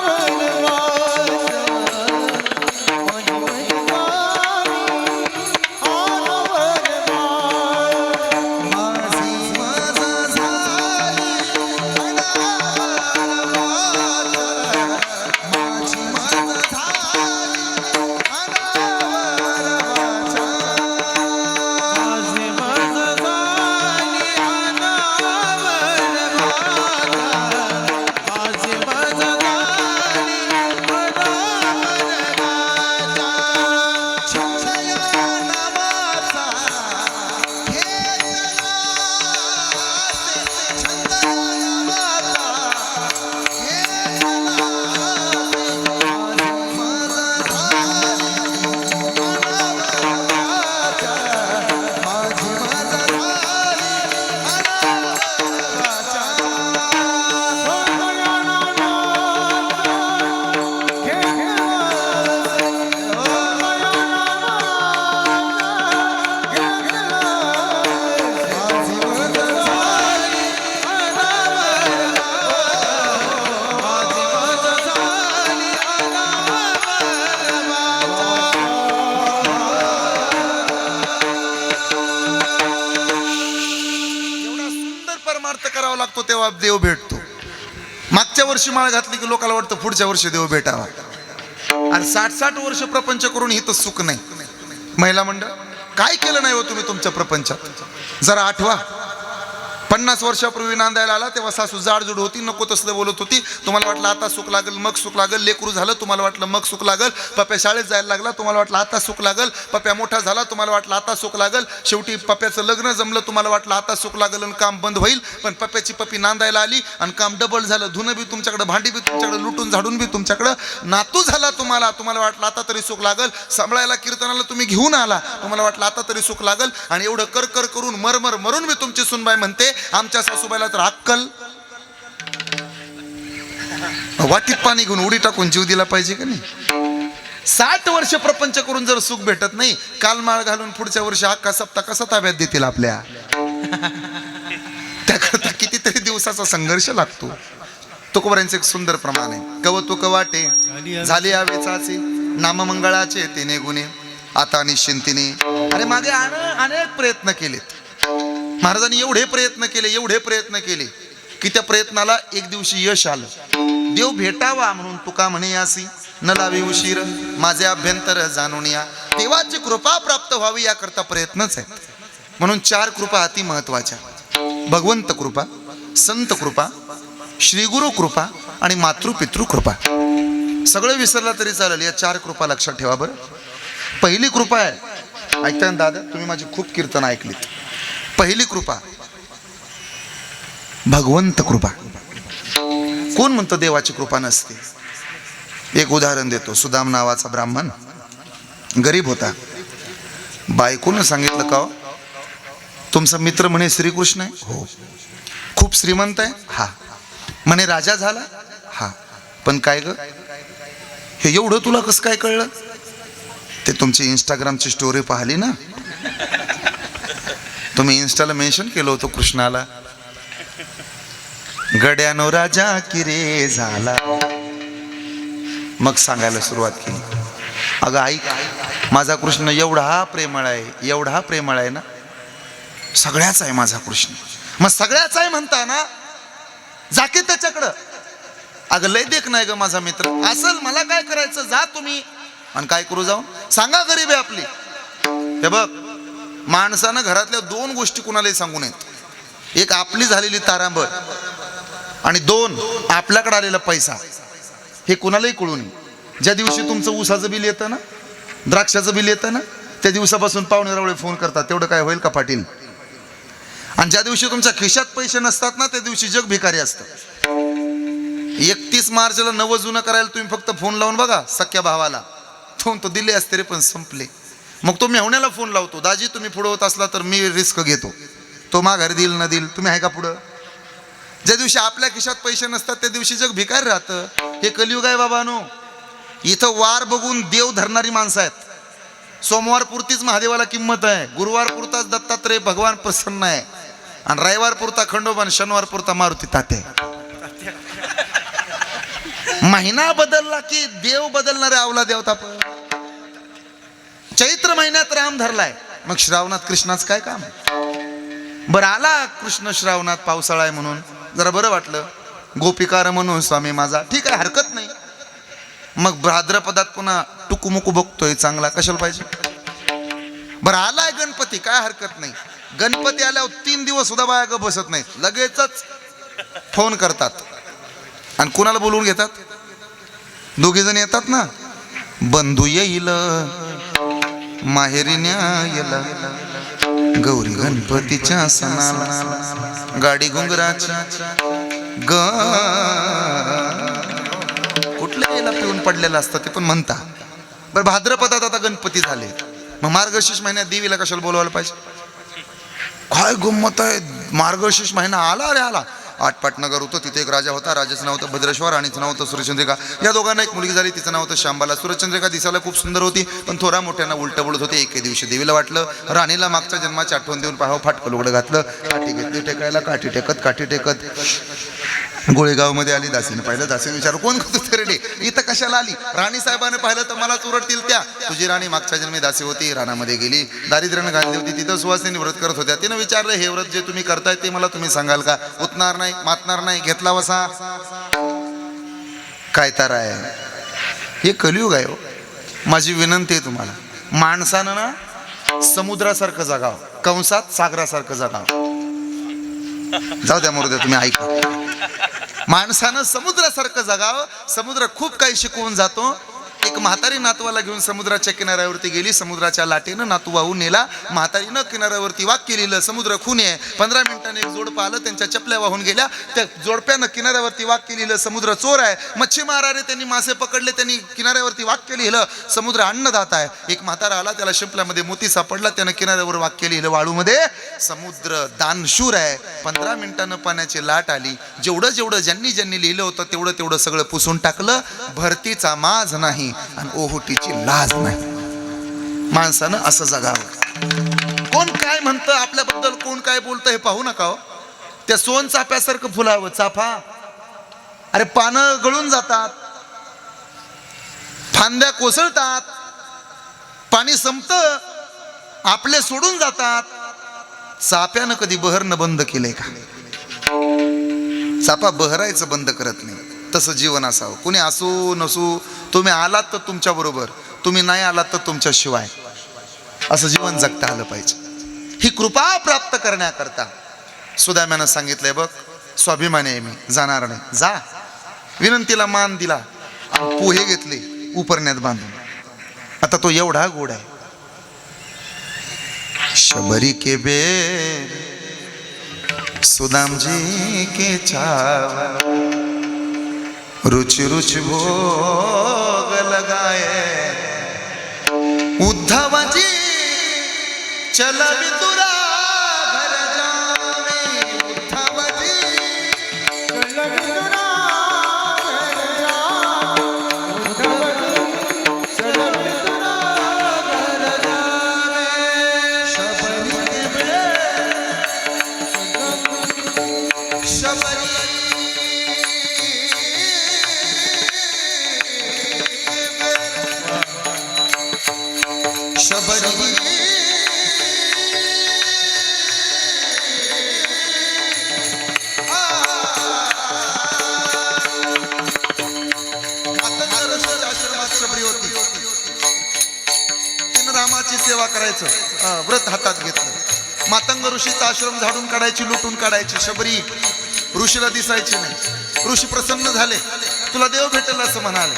माझी मज झाली अनावर माझी माझा झाली माझी माझा माझी मज झाली अनावर माझी मज झाली एवढा सुंदर परमार्थ करावा लागतो तेव्हा देव भेटतो. मागच्या वर्षी माळ घातली की लोकांना वाटतं पुढच्या वर्षी देव भेटावा. आणि 60-60 वर्ष प्रपंच करून हिथं सुख नाही. महिला मंडळ काय केलं नाही हो तुम्ही तुमच्या प्रपंचात? जरा आठवा. 50 वर्षापूर्वी नांदायला आला तेव्हा सासू जाडजूड होती. नको तसलं बोलत होती. तुम्हाला वाटलं आता सुख लागेल मग सुख लागेल. लेकरू झालं तुम्हाला वाटलं मग सुख लागेल. पप्या शाळेत जायला लागला तुम्हाला वाटलं आता सुख लागेल. पप्या मोठा झाला तुम्हाला वाटलं आता सुख लागेल. शेवटी पप्याचं लग्न जमलं तुम्हाला वाटलं आता सुख लागेल आणि काम बंद होईल. पण पप्याची पप्पी नांदायला आली आणि काम डबल झालं. धुणं बी तुमच्याकडे, भांडी बी तुमच्याकडे, लुटून झाडून बी तुमच्याकडं. नातू झाला तुम्हाला वाटलं आता तरी सुख लागेल. सांभाळायला कीर्तनाला तुम्ही घेऊन आला. तुम्हाला वाटलं आता तरी सुख लागेल. आणि एवढं कर कर करून मरमर मरून मी तुमची सुनबाई म्हणते आमच्या सासूबाईला तर अक्कल. वाटीत पाणी घेऊन उडी टाकून जीव दिला पाहिजे का नाही? 60 वर्ष प्रपंच करून जर सुख भेटत नाही, कालमाळ घालून पुढच्या वर्षी अख्खा सप्ताह कसा ताब्यात देतील आपल्या? त्याकरता कितीतरी दिवसाचा संघर्ष लागतो. तुकोबारांचे एक सुंदर प्रमाण आहे. कवतुक वाटे झाले आवेचाचे नाममंगळाचे तेने गुणे आता निश्चिंतीने. अरे मागे अनेक प्रयत्न केलेत महाराजांनी. एवढे प्रयत्न केले की त्या प्रयत्नाला एक दिवशी यश आलं. देव भेटावा म्हणून तुका म्हणे यासी न लावे उशीर माझे अभ्यंतर जाणून या. देवाची कृपा प्राप्त व्हावी याकरता प्रयत्नच आहे. म्हणून 4 कृपा अति महत्वाच्या. भगवंत कृपा, संत कृपा, श्रीगुरु कृपा आणि मातृपितृ कृपा. सगळं विसरला तरी चालेल, या 4 कृपा लक्षात ठेवा बरं. पहिली कृपा आहे ऐकताय ना दादा, तुम्ही माझी खूप कीर्तन ऐकलीत. पहिली कृपा भगवंत कृपा. कोण म्हणतं देवाची कृपा नसते? एक उदाहरण देतो. सुदाम नावाचा ब्राह्मण गरीब होता. बायकोनं सांगितलं का तुमचा मित्र म्हणे श्रीकृष्ण आहे? हो. खूप श्रीमंत आहे? हा. म्हणे राजा झाला? हा. पण काय ग हे एवढं तुला कसं काय कळलं? ते तुमची इंस्टाग्रामची स्टोरी पाहिली ना, तुम्ही इन्स्टाला मेन्शन केलं होतं कृष्णाला. गड्यानो राजा किरे झाला. मग सांगायला सुरुवात केली, अगं ऐक, माझा कृष्ण एवढा प्रेमळ आहे, एवढा प्रेमळ आहे ना, सगळ्याच आहे माझा कृष्ण. मग सगळ्याच आहे म्हणता ना, जाके त्याच्याकडं. अगं लय देख नाही ग माझा मित्र, असल मला काय करायचं, जा तुम्ही. आणि काय करू जाऊन सांगा, गरीब आहे आपली. हे बघ, माणसानं घरातल्या दोन गोष्टी कुणालाही सांगू नयेत. एक आपली झालेली तारांबळ, आणि दोन आपल्याकडे आलेला पैसा. हे कुणालाही कळू नये. ज्या दिवशी तुमचं ऊसाचं बिल येतं ना, द्राक्षाचं बिल येतं ना, त्या दिवसापासून पाहुणे रावळे फोन करतात, तेवढं काय होईल का पाटील? आणि ज्या दिवशी तुमच्या खिशात पैसे नसतात ना, त्या दिवशी जग भिकारी असतं. 31 मार्चला नवं जुनं करायला तुम्ही फक्त फोन लावून बघा सख्या भावाला, तो दिले असते रे पण संपले. मग तो मेहण्याला फोन लावतो, दाजी तुम्ही पुढं होत असला तर मी रिस्क घेतो, तो माघारी देईल न देईल, तुम्ही आहे का पुढं? ज्या दिवशी आपल्या खिशात पैसे नसतात त्या दिवशी जग भिकारी राहतं. हे कलियुग आहे बाबानो. इथं वार बघून देव धरणारी माणसं आहेत. सोमवार पुरतीच महादेवाला किंमत आहे, गुरुवार पुरताच दत्तात्रय भगवान प्रसन्न आहे, आणि रविवार पुरता खंडोबा, शनिवार पुरता मारुती तात्या. महिना बदलला की देव बदलणारे आवला देवता. चैत्र महिन्यात राम धरलाय, मग श्रावणात कृष्णाचं काय काम? बरं आला कृष्ण श्रावणात, पावसाळा आहे म्हणून जरा बरं वाटलं, गोपिकार म्हणून स्वामी माझा, ठीक आहे हरकत नाही. मग भाद्रपदात पुन्हा टुकुमुकू बघतोय चांगला, कशाला पाहिजे? बरं आलाय गणपती, काय हरकत नाही. गणपती आल्यावर 3 दिवस सुद्धा बाया ग बसत नाहीत, लगेचच फोन करतात. आणि कुणाला बोलवून घेतात? 2 जण येतात ना, बंधू येईल माहेरी न्यायला, गौरी गणपतीच्या सणाला, गाडी घुंगराची ग, कुठल्या याला पिऊन पडलेलं असतं ते पण म्हणता. बरं भाद्रपदात आता गणपती झाले, मग मार्गशीर्ष महिन्यात देवीला कशाला बोलवायला पाहिजे? काय गंमत आहे, मार्गशीर्ष महिना आला रे आला. आटपाटनगर होतं, तिथे एक राजा होता, राजाचं नाव होतं भद्रेश्वर, राणीचं नाव होतं सूर्यचंद्रिका. या दोघांना एक मुलगी झाली, तिचं नाव होतं शांबाला. सूर्यचंद्रिका दिसायला खूप सुंदर होती, पण थोरा मोठ्यांना उलटं बोलत होते. एके दिवशी देवीला वाटलं राणीला मागच्या जन्माची आठवण देऊन पाहावं. फाटकं लुगडं घातलं, काठी घेतली टेकायला, काठी टेकत गोळेगावमध्ये आली. दासीनं पाहिलं, दासीने विचार कोण तू तेरडे इथं कशाला आली? राणी साहेबाने पाहिलं तर मला चुरडतील त्या, तुझी राणी मागच्या जन्मी दासी होती, रानामध्ये गेली, दारिद्र्यानं घालली होती, तिथं सुवासिनी व्रत करत होत्या. तिनं विचारलं हे व्रत जे तुम्ही करताय ते मला तुम्ही सांगाल का? उतणार नाही, मातणार नाही, घेतला वसा. काय तर आहे, हे कलियुग आहे हो. माझी विनंती आहे तुम्हाला, माणसानं ना समुद्रासारखं जगाव, कंसात सागरासारखं जगाव. जाऊ द्या मरू द्या, तुम्ही ऐका. माणसानं समुद्रासारखं जगावं. समुद्र खूप काही शिकवून जातो. एक म्हातारी नातवाला घेऊन समुद्राच्या किनाऱ्यावरती गेली, समुद्राच्या लाटेनं नातू वाहून नेला. म्हातारीनं किनाऱ्यावरती वाक्य लिहिलं, समुद्र खून आहे. 15 मिनिटांनी एक जोडपं आलं, त्यांच्या चपल्या वाहून गेल्या. त्या जोडप्यानं किनाऱ्यावरती वाक्य लिहिलं, समुद्र चोर आहे. मच्छीमाराने त्यांनी मासे पकडले, त्यांनी किनाऱ्यावरती वाक्य लिहिलं, समुद्र अन्नदाता आहे. एक म्हातारा आला, त्याला शिंपल्यामध्ये मोती सापडला, त्यानं किनाऱ्यावर वाक्य लिहिलं वाळूमध्ये, समुद्र दानशूर आहे. 15 मिनिटानं पाण्याची लाट आली, जेवढं ज्यांनी लिहिलं होतं तेवढं सगळं पुसून टाकलं. भरतीचा माज नाही आणि ओहोटीची लाज नाही. माणसानं असं जगावं. कोण काय म्हणतं आपल्याबद्दल, कोण काय बोलतं हे पाहू नका हो. त्या सोन चाफ्यासारखं फुलावं. चाफा अरे पानं गळून जातात, फांद्या कोसळतात, पाणी संपतं, आपले सोडून जातात. चाफ्यानं कधी बहरणं बंद केलंय का? चाफा बहरायचं बंद करत नाही. तसं जीवन असावं. कुणी असू नसू, तुम्ही आलात तर तुमच्या बरोबर, तुम्ही नाही आलात तर तुमच्या शिवाय, असं जीवन जगता आलं पाहिजे. ही कृपा प्राप्त करण्याकरता सुदाम्यानं सांगितलंय बघ, स्वाभिमानी आहे मी, जाणार नाही. जा. विनंतीला मान दिला, पोहे घेतले उपरण्यात बांधून. आता तो एवढा गोड आहे, शबरी के बेर सुदाम जी के चावल रुच रुच भोग लगाए उद्धव जी चल विदुरा घर जावे उद्धव जी चल विदुरा घर जावे उद्धव जी चल विदुरा घर जावे शबरी के बेर शबरी शबरी आश्रमात शबरी होती. तिनं रामाची सेवा करायचं व्रत हातात घेतलं. मातंग ऋषीचा आश्रम झाडून काढायची, लुटून काढायची. शबरी ऋषीला दिसायची नाही. ऋषी प्रसन्न झाले. तुला देव भेटेल असं म्हणाले.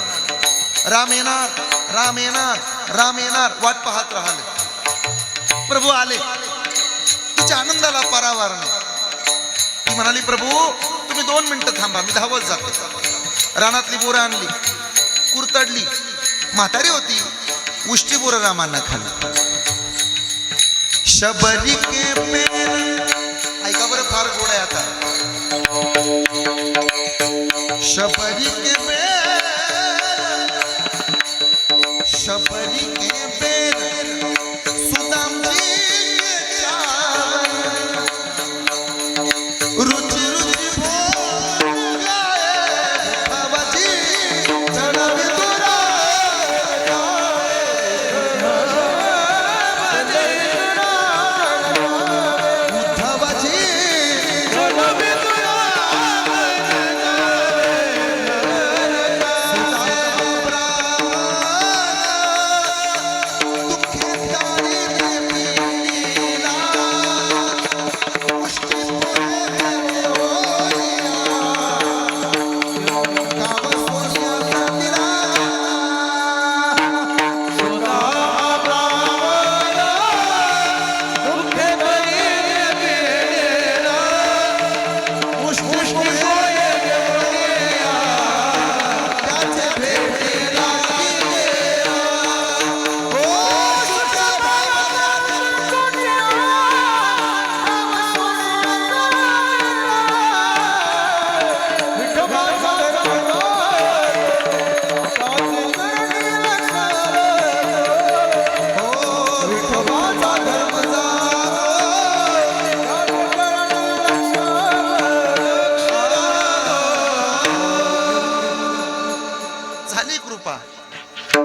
राम येणार, राम येणार, राम येणार वाट पाहत राहिले. प्रभू आले. तिच्या आनंदाला पारावार नाही. ती म्हणाली, प्रभू तुम्ही 2 मिनिटं थांबा, मी धावत जाते. रानातली बोरं आणली, कुरतडली. म्हातारी होती, उष्टी बोरं रामांना खाली. शबरी के पेर, ऐका बरं फार गोड आहे आता. शबरी के पेर, शबरी के पेर सुदाम जी के चावल रुच रुच भोग गाए उद्धव जी चल विदुरा उद्धव जी चल विदुरा झाली कृपा.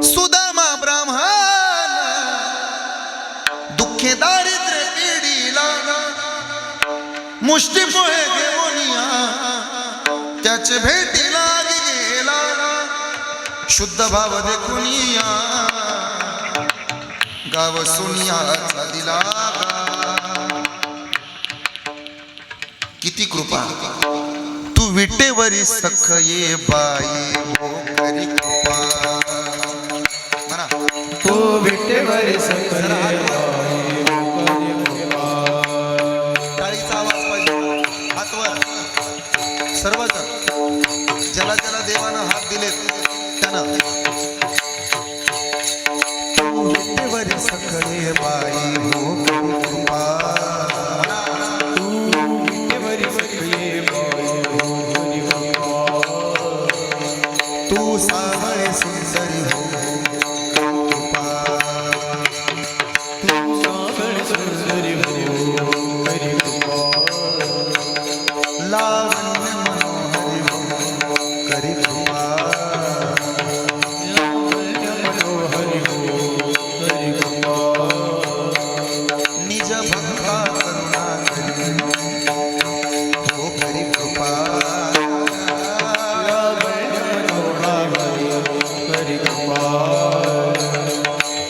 सुदामा ब्राह्मण दुःखे दारिद्र्य पिढीला मुष्टी पोहे घेऊनिया त्याचे भेटीला गेला. शुद्ध भाव देखुनिया गाव सोनियाचा दिला. किती कृपा. तू विटेवरी सख ये बाई हो करी कृपा. म्हणा तो विटेवर सकले टाळीचा आवाज पाहिजे. हातवर सर्वजण. ज्याला ज्याला देवानं हात दिलेत त्यानं. तू विटेवरी सख ये बाई हो करी कृपा. तू सावळे सुंदरी हो कृपा. लावण्य मनोहरी हो करी कृपा. निज भक्ता करुणा करी हो करी कृपा.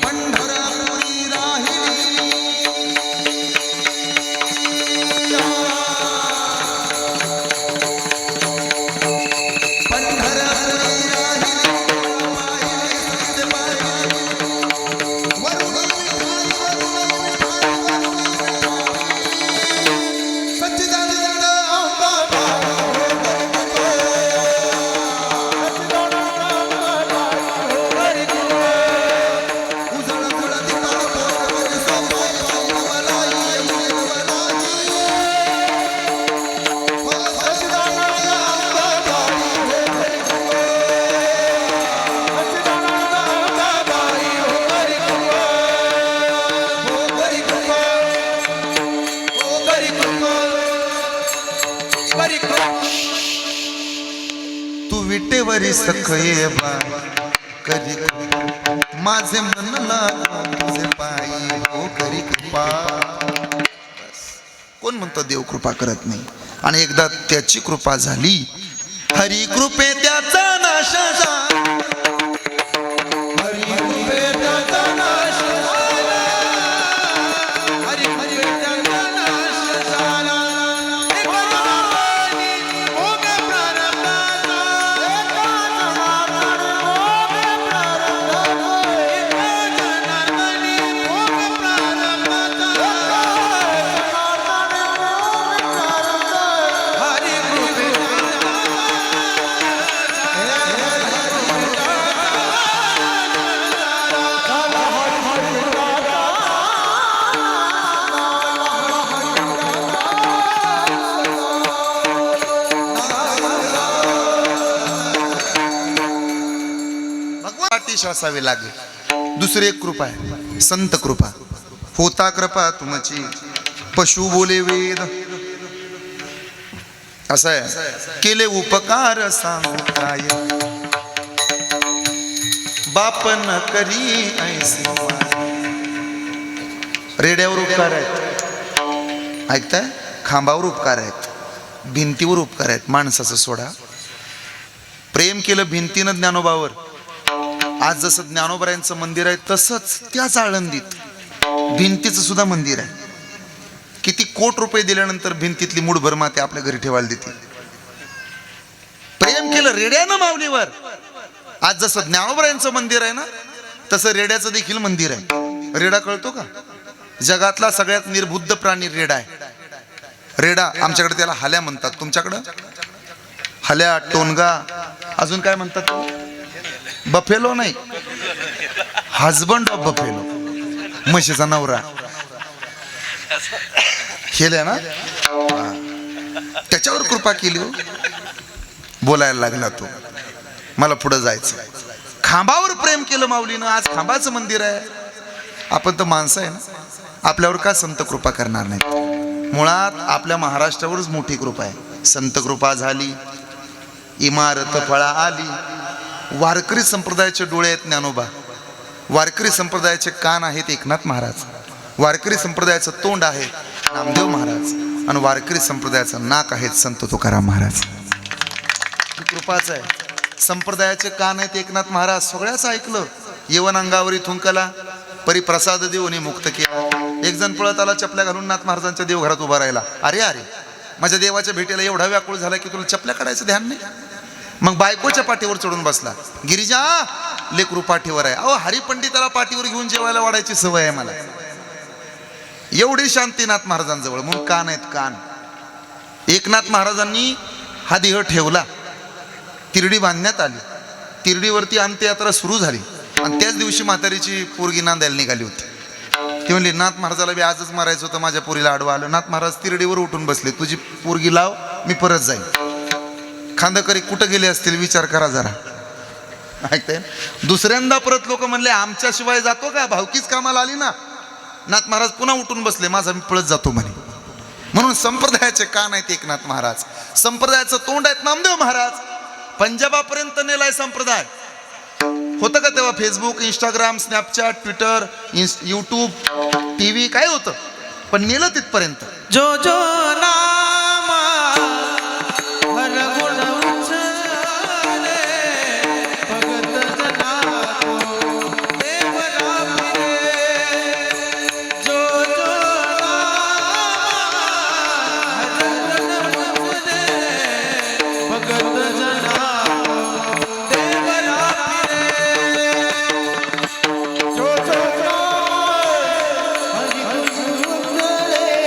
पंढरपुरी राहिली परी तू विटेवरी सखये बा करी कृपा. माझे मनला तुझे पायी हो करी कृपा. कोण म्हणतो देव कृपा करत नाही? आणि एकदा त्याची कृपा झाली, हरी कृपे त्याचा नाश झाला. हरी कृपे त्याचा नाश झाला. हरी कृपे त्याचा नाश झाला. एक जन्मानी भोग प्रारब्धाचा. एक जन्मानी भोग प्रारब्धाचा. हरी कृपे भगवान असावे लागेल. दुसरी एक कृपा आहे, संत कृपा. होता कृपा तुमची पशु बोले वेद. असं आहे, केले उपकार सांगू काय बाप न करी ऐसी माय. रेड्यावर उपकार आहेत, ऐकताय? खांबावर उपकार आहेत, भिंतीवर उपकार आहेत. माणसाचं सोडा, प्रेम केलं भिंतीनं ज्ञानोबावर. आज जसं ज्ञानोबरायांचं मंदिर आहे तसंच त्याच आळंदीत भिंतीचं सुद्धा मंदिर आहे. किती कोट रुपये दिल्यानंतर भिंतीतली मूठभर माती आपल्या घरी ठेवायला देते. प्रेम केलं रेड्यानं माऊलीवर. आज जसं ज्ञानोबरायांचं मंदिर आहे ना, तसं रेड्याचं देखील मंदिर आहे. रेडा कळतो का? जगातला सगळ्यात निर्बुद्ध प्राणी रेडा आहे. रेडा, आमच्याकडे त्याला हल्या म्हणतात. तुमच्याकडं हल्या, टोनगा, अजून काय म्हणतात? बफेलो नाही, हजबंड ऑफ बफेलो, म्हशीचा नवरा. केल्या ना, त्याच्यावर कृपा केली हो. बोलायला लागला तो, मला पुढे जायचं. खांबावर प्रेम केलं माऊलीनं. आज खांबाचं मंदिर आहे. आपण तर माणसं आहे ना, आपल्यावर का संत कृपा करणार नाही? मुळात आपल्या महाराष्ट्रावरच मोठी कृपा आहे. संत कृपा झाली, इमारत फळा आली. वारकरी संप्रदायाचे डोळे आहेत ज्ञानोबा, वारकरी संप्रदायाचे कान आहेत एकनाथ महाराज, वारकरी संप्रदायाचं तोंड आहे नामदेव महाराज, आणि वारकरी संप्रदायाचं नाक आहेत संत तुकाराम महाराज. ही कृपाच आहे. संप्रदायाचे कान आहेत एकनाथ महाराज, सगळ्याच ऐकलं. येवन अंगावरी थुंकला परी प्रसाद देऊनी मुक्त केला. एक जण पळत आला चपल्या घालून नाथ महाराजांच्या देवघरात उभा राहिला. अरे अरे, माझ्या देवाच्या भेटीला एवढा व्याकुळ झाला की तुला चपल्या काढायचं ध्यान नाही. मग बायकोच्या पाठीवर चढून बसला. गिरिजा, लेकरू पाठीवर आहे. अहो, हरिपंडिताला पाठीवर घेऊन जेवायला वाढायची सवय आहे मला. एवढी शांती नाथ महाराजांजवळ. म्हणून कान आहेत कान. एकनाथ महाराजांनी हा देह ठेवला, तिरडी बांधण्यात आली, तिरडीवरती अंत्ययात्रा सुरू झाली. आणि त्याच दिवशी म्हातारीची पोरगी नांदायला निघाली होती. ती म्हणली, नाथ महाराजाला बी आजच मारायचं होतं, माझ्या पोरीला आडवा आलं. नाथ महाराज तिरडीवर उठून बसले. तुझी पोरगी लाव, मी परत जाईन. खांदकरी कुठं गेले असतील विचार करा जरा. ऐकताय? दुसऱ्यांदा परत लोक म्हणले, आमच्याशिवाय जातो का? भावकीच कामाला आली ना. नाथ महाराज पुन्हा उठून बसले, माझा मी पळत जातो म्हणे. म्हणून संप्रदायाचे कान आहेत एकनाथ महाराज, संप्रदायाचं तोंड आहेत नामदेव महाराज. पंजाबापर्यंत नेलाय संप्रदाय. होतं का तेव्हा Facebook, Instagram, Snapchat, Twitter, YouTube, TV काय होतं? पण नेलं तिथपर्यंत. जो जो नाम हर गुण उच्चारे, भगत जना को देव राखिरे. जो जो नाम हर गुण उच्चारे, भगत जना को देव राखिरे. जो जो नाम हरि गुण उच्चारे,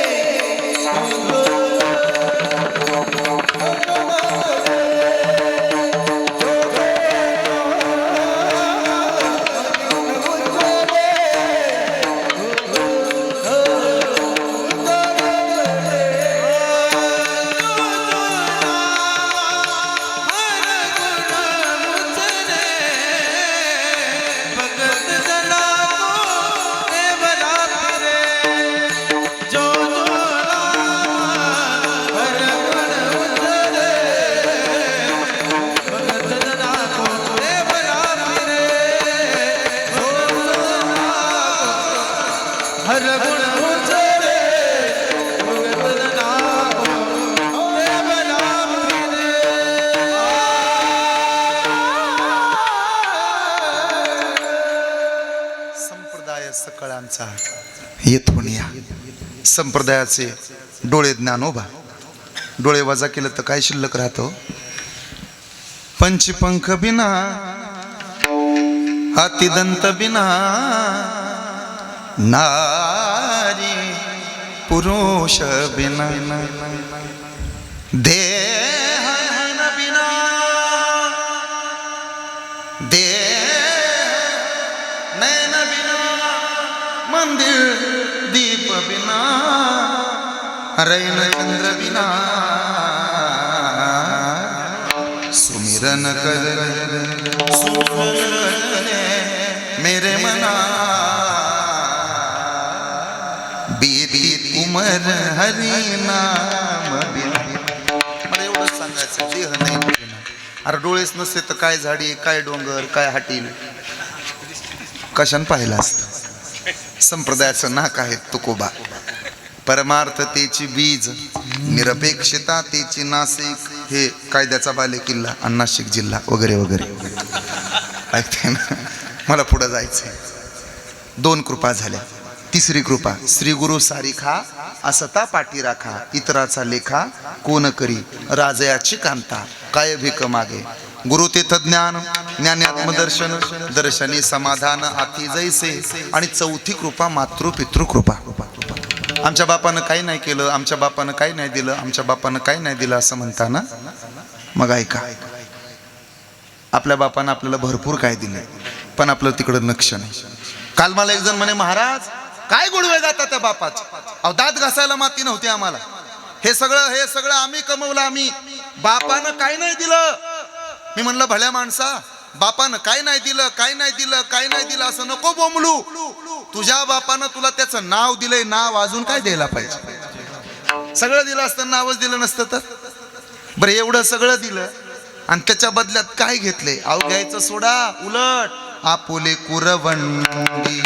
बापांचा येथून या. संप्रदायाचे डोळे ज्ञानोबा. डोळे वजा केलं तर काय शिल्लक राहतो? पंचपंख बिना हातीदंत बिना नारी पुरुष बिना देह बिना नैन बिना मंदिर दीप बिना रैन चंद्र बिना सुमिरन कर मेरे मना बीती उमर हरी नाम बिना. मला एवढंच सांगायचं, देह नाही बिना. अरे डोळेच नसते तर काय झाडी, काय डोंगर, काय हाटील, कशान पाहिलं असतं. संप्रदायाचं नाक आहे तुकोबा. परमार्थतेची बीज, निरपेक्षता तेची नाशिक, हे कायद्याचा बालेकिल्ला आणि नाशिक जिल्हा वगैरे वगैरे. ऐकते ना, मला पुढं जायचंय. 2 कृपा झाल्या. तिसरी कृपा, श्री गुरु सारिखा असता पाठी राखा, इतराचा लेखा कोण करी, राजयाची कांता काय भीक मागे. गुरु तेथ ज्ञान, ज्ञानात्मदर्शन, दर्शनी समाधान आती जैसे. आणि चौथी कृपा मातृ पितृ कृपा. आमच्या बापानं काही नाही केलं, आमच्या बापानं काही नाही दिलं, आमच्या बापानं काही नाही दिलं असं म्हणताना, मग ऐका, आपल्या बापानं आपल्याला भरपूर काय दिलं, पण आपलं तिकडं लक्ष नाही. काल मला एक जण म्हणे, महाराज काय गोडवे जातात त्या बापाचे, अहो दात घासायला माती नव्हती आम्हाला, हे सगळं आम्ही कमवलं, आम्ही, बापानं काय नाही दिलं. मी म्हणलं, भल्या माणसा, बापानं काय नाही दिलं, काय नाही दिलं, काय नाही दिलं असं नको बोंबलू. तुझ्या बापानं तुला त्याचं नाव दिलंय, नाव अजून काय द्यायला पाहिजे. सगळं दिलं असतं, नावच दिलं नसतं तर. बरं एवढं सगळं दिलं आणि त्याच्या बदल्यात काय घेतले? अहो घ्यायचं सोडा, उलट आपुले कुरवंडी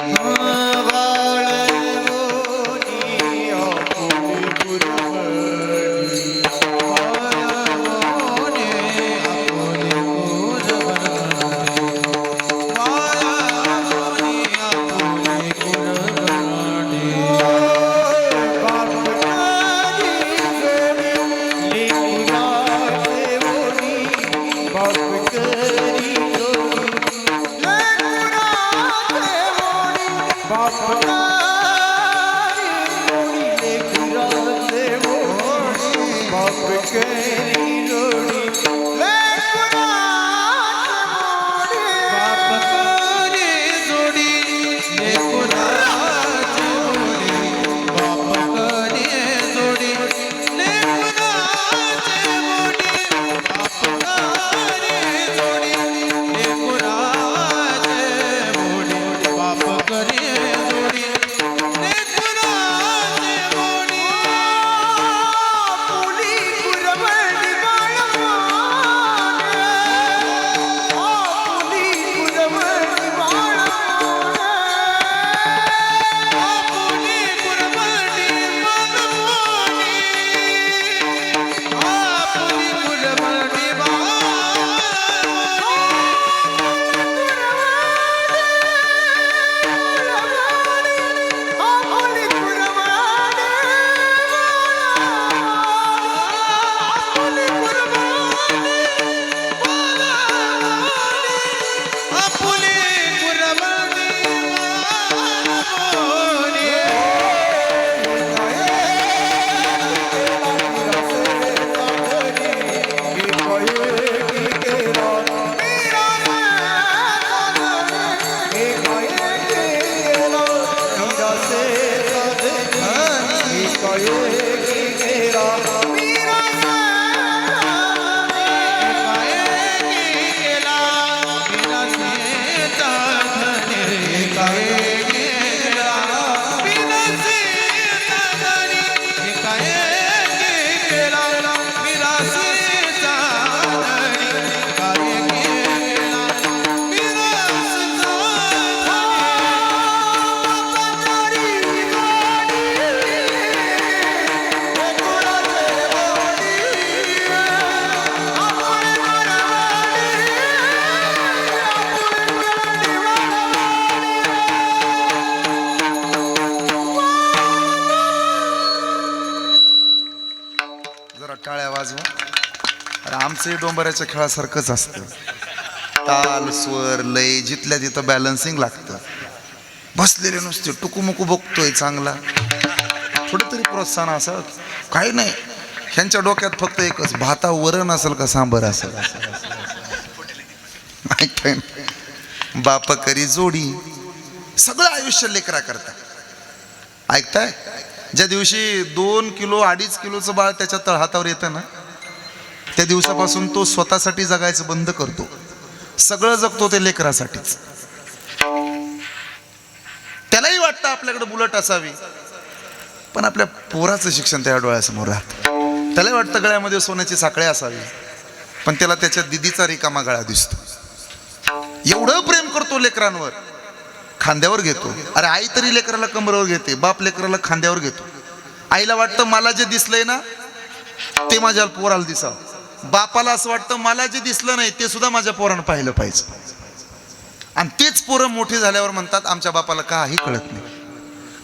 अरे आमचं डोंबऱ्याच्या खेळासारखंच असतं. ताल स्वर लय जिथल्या तिथं बॅलन्सिंग लागतं. बसलेले नुसते टुकूमुकू बघतोय चांगला, थोडं तरी प्रोत्साहन असं काही नाही. ह्यांच्या डोक्यात फक्त एकच, भाता वरण असेल का सांबर असेल. ऐकताय ना? बाप करी जोडी, सगळं आयुष्य लेकरा करता. ऐकताय? ज्या दिवशी 2 किलो 2.5 किलोचं बाळ त्याच्या तळहातावर येतं ना, त्या दिवसापासून तो स्वतःसाठी जगायचं बंद करतो. सगळं जगतो ते लेकरासाठीच. त्यालाही वाटतं आपल्याकडे बुलट असावी, पण आपल्या पोराचं शिक्षण त्या डोळ्यासमोर राहतं. त्यालाही वाटतं गळ्यामध्ये सोन्याची साखळे असावी, पण त्याला त्याच्या दिदीचा रिकामा गळा दिसतो. एवढं प्रेम करतो लेकरांवर, खांद्यावर घेतो. अरे आई तरी लेकराला कमरावर घेते, बाप लेकराला खांद्यावर घेतो. आईला वाटतं मला जे दिसलंय ना ते माझ्या पोराला दिसावं. बापाला असं वाटतं मला जे दिसलं नाही ते सुद्धा माझ्या पोरानं पाहिलं पाहिजे. आणि तेच पोरं मोठी झाल्यावर म्हणतात आमच्या बापाला काही कळत नाही.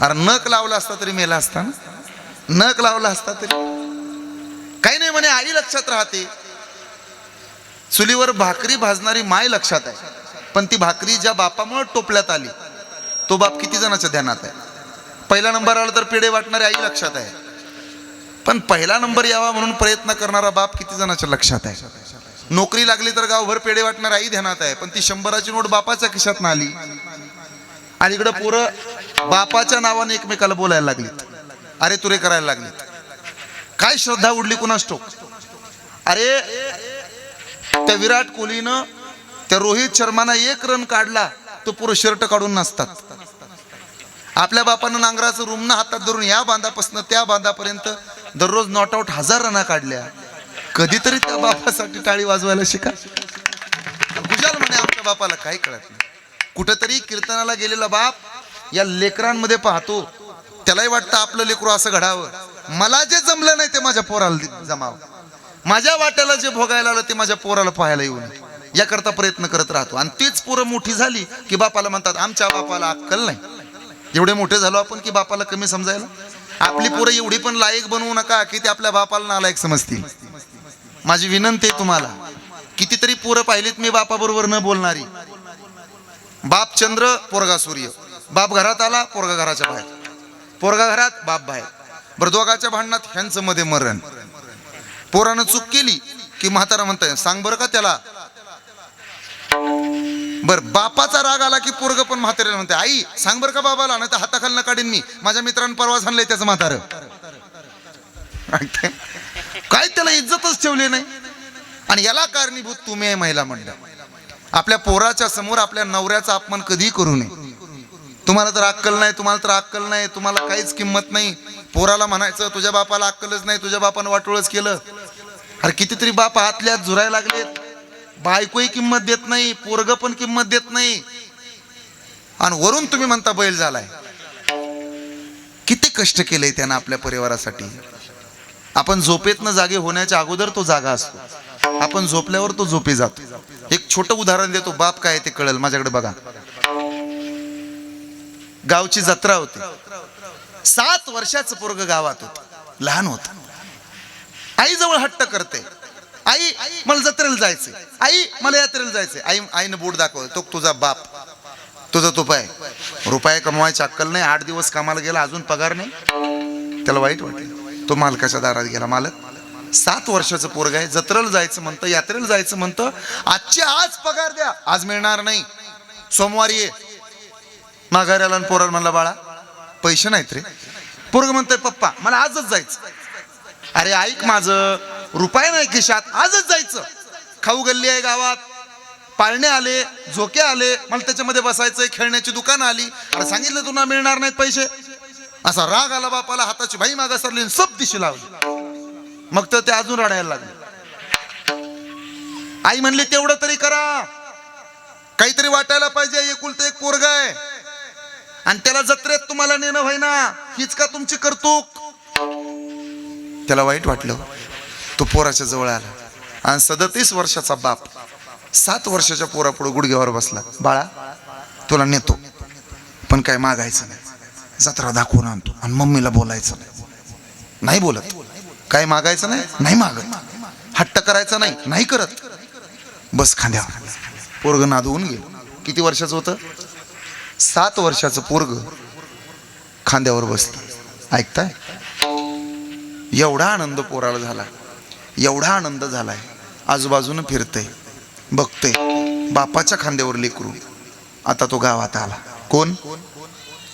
अरे नख लावला असता तरी मेला असता ना, नख लावला असता तरी काही नाही म्हणे. आई लक्षात राहते, चुलीवर भाकरी भाजणारी माय लक्षात आहे, पण ती भाकरी ज्या बापामुळे टोपल्यात आली तो बाप किती जणांच्या ध्यानात आहे. पहिला नंबर आला तर पेढे वाटणारी आई लक्षात आहे, पण पहिला नंबर यावा म्हणून प्रयत्न करणारा बाप किती जणांच्या लक्षात आहे. नोकरी लागली तर गावभर पेढे वाटणारी आई ध्यानात आहे, पण ती 100ची नोट बापाच्या खिशात ना आली. आणि इकडं पोरं बापाच्या नावाने एकमेकाला बोलायला लागलीत, अरे तुरे करायला लागलीत. काय श्रद्धा उडली कुणास ठाऊक. अरे त्या विराट कोहलीनं त्या रोहित शर्मानं 1 रन काढला, तो पुरं शर्ट काढून नसतात. आपल्या बापानं नांगराचं रुमणं हातात धरून या बांधापासून त्या बांधापर्यंत दररोज नॉट आउट 1000 रना काढल्या. कधीतरी त्या बापासाठी टाळी वाजवायला शिका. गुजाल म्हणे आमच्या बापाला काही कळत नाही. कुठेतरी कीर्तनाला गेलेला बाप या लेकरांमध्ये पाहतो, त्यालाही वाटतं आपलं लेकरू असं घडावं. मला जे जमलं नाही ते माझ्या पोराला जमावं, माझ्या वाट्याला जे भोगायला आलं ते माझ्या पोराला पाहायला येऊ नये, याकरता प्रयत्न करत राहतो. आणि तीच पोरं मोठी झाली की बापाला म्हणतात आमच्या बापाला अक्कल नाही. एवढे मोठे झालो आपण की बापाला कमी समजायला. आपली पोरं एवढी पण लायक बनवू नका की ते आपल्या बापाला नालायक समजतील. माझी विनंती आहे तुम्हाला, कितीतरी पोरं पाहिलीत मी बापाबरोबर न बोलणारी. बाप चंद्र पोरगा सूर्य, बाप घरात आला पोरगा घराच्या बाहेर, पोरगा घरात बाप बाहेर. बरं दोघाच्या भांडणात ह्यांचं मध्ये मरण. पोरानं चूक केली की म्हातारा म्हणताय सांग बरं का त्याला. बर बापाचा राग आला की पोरग पण म्हाताऱ्याला म्हणते आई सांग बरं का बाबाला, नाही तर हाताखालनं काढीन मी. माझ्या मित्रांनी परवा आणलंय त्याचं म्हातारं. काय त्याला इज्जतच ठेवली नाही. आणि याला कारणीभूत तुम्ही आहे महिला मंडळ. आपल्या पोराच्या समोर आपल्या नवऱ्याचा अपमान कधी करू नये. तुम्हाला तर अक्कल नाही, तुम्हाला तर अक्कल नाही, तुम्हाला काहीच किंमत नाही. पोराला म्हणायचं तुझ्या बापाला अक्कलच नाही, तुझ्या बापानं वाटोळच केलं. अरे कितीतरी बाप हातल्यात झुरायला लागलेत, बायकोही किंमत देत नाही, पोरग पण किंमत देत नाही, आणि वरून तुम्ही म्हणता बैल झालाय. किती कष्ट केलंय त्यानं आपल्या परिवारासाठी. आपण झोपेतनं जागे होण्याच्या अगोदर तो जागा असतो, आपण झोपल्यावर तो झोपी जातो. एक छोटं उदाहरण देतो, बाप काय ते कळेल. माझ्याकडे बघा, गावची जत्रा होती. 7 वर्षाचं पोरग गावात होत, लहान होत. आई जवळ हट्ट करते, आई मला जत्रेला जायचंय, आई मला यात्रेला जायचंय. आईनं बोट दाखवलं, तो तुझा बाप, तुझा तो पाय. रुपये कमवायची अक्कल नाही, 8 दिवस कामाला गेला अजून पगार नाही. त्याला वाईट वाटलं. तो मालकाच्या दारात गेला, मालक 7 वर्षाचं पोरग आहे, जत्रेला जायचं म्हणतं, यात्रेला जायचं म्हणतं, आजची आज पगार द्या. आज मिळणार नाही, सोमवारी ये. माघारी आला आणि पोराला म्हणला बाळा पैसे नाहीत रे. पोरग म्हणतोय पप्पा मला आजच जायचं. अरे ऐक माझं, रुपये नाही खिशात, आजच जायचं. खाऊ गल्ली आहे गावात, पाळणे आले, झोके आले, मला त्याच्यामध्ये बसायचंय, खेळण्याची दुकानं आली. अरे सांगितलं तुला मिळणार नाहीत पैसे. असा राग आला बापाला, हाताची भाई मागा सरली, सब दिशी लावली. मग तर ते अजून रडायला लागले. आई म्हणली तेवढं तरी करा, काहीतरी वाटायला पाहिजे. एकुलतं एक पोरग आहे आणि त्याला जत्रेत तुम्हाला नेणं व्हायना, हीच का तुमची कर्तुक. त्याला वाईट वाटलं. तो पोराच्या जवळ आला आणि 37 वर्षाचा बाप 7 वर्षाच्या पोरापुढे गुडघ्यावर बसला. बाळा तुला नेतो, पण काय मागायचं नाही, जत्रा दाखवून आणतो. आणि मम्मीला बोलायचं नाही, नाही बोलत. काय मागायचं नाही, नाही मागत. हट्ट करायचा नाही, नाही करत, बस खांद्यावर. पोरग नादवून गेलं. किती वर्षाचं होतं? 7 वर्षाचं पोरग खांद्यावर बसलं. ऐकताय? एवढा आनंद पोराला झाला, एवढा आनंद झालाय. आजूबाजूनं फिरतय, बघतय, बापाच्या खांद्यावर लेकरू. आता तो गावात आला. कोण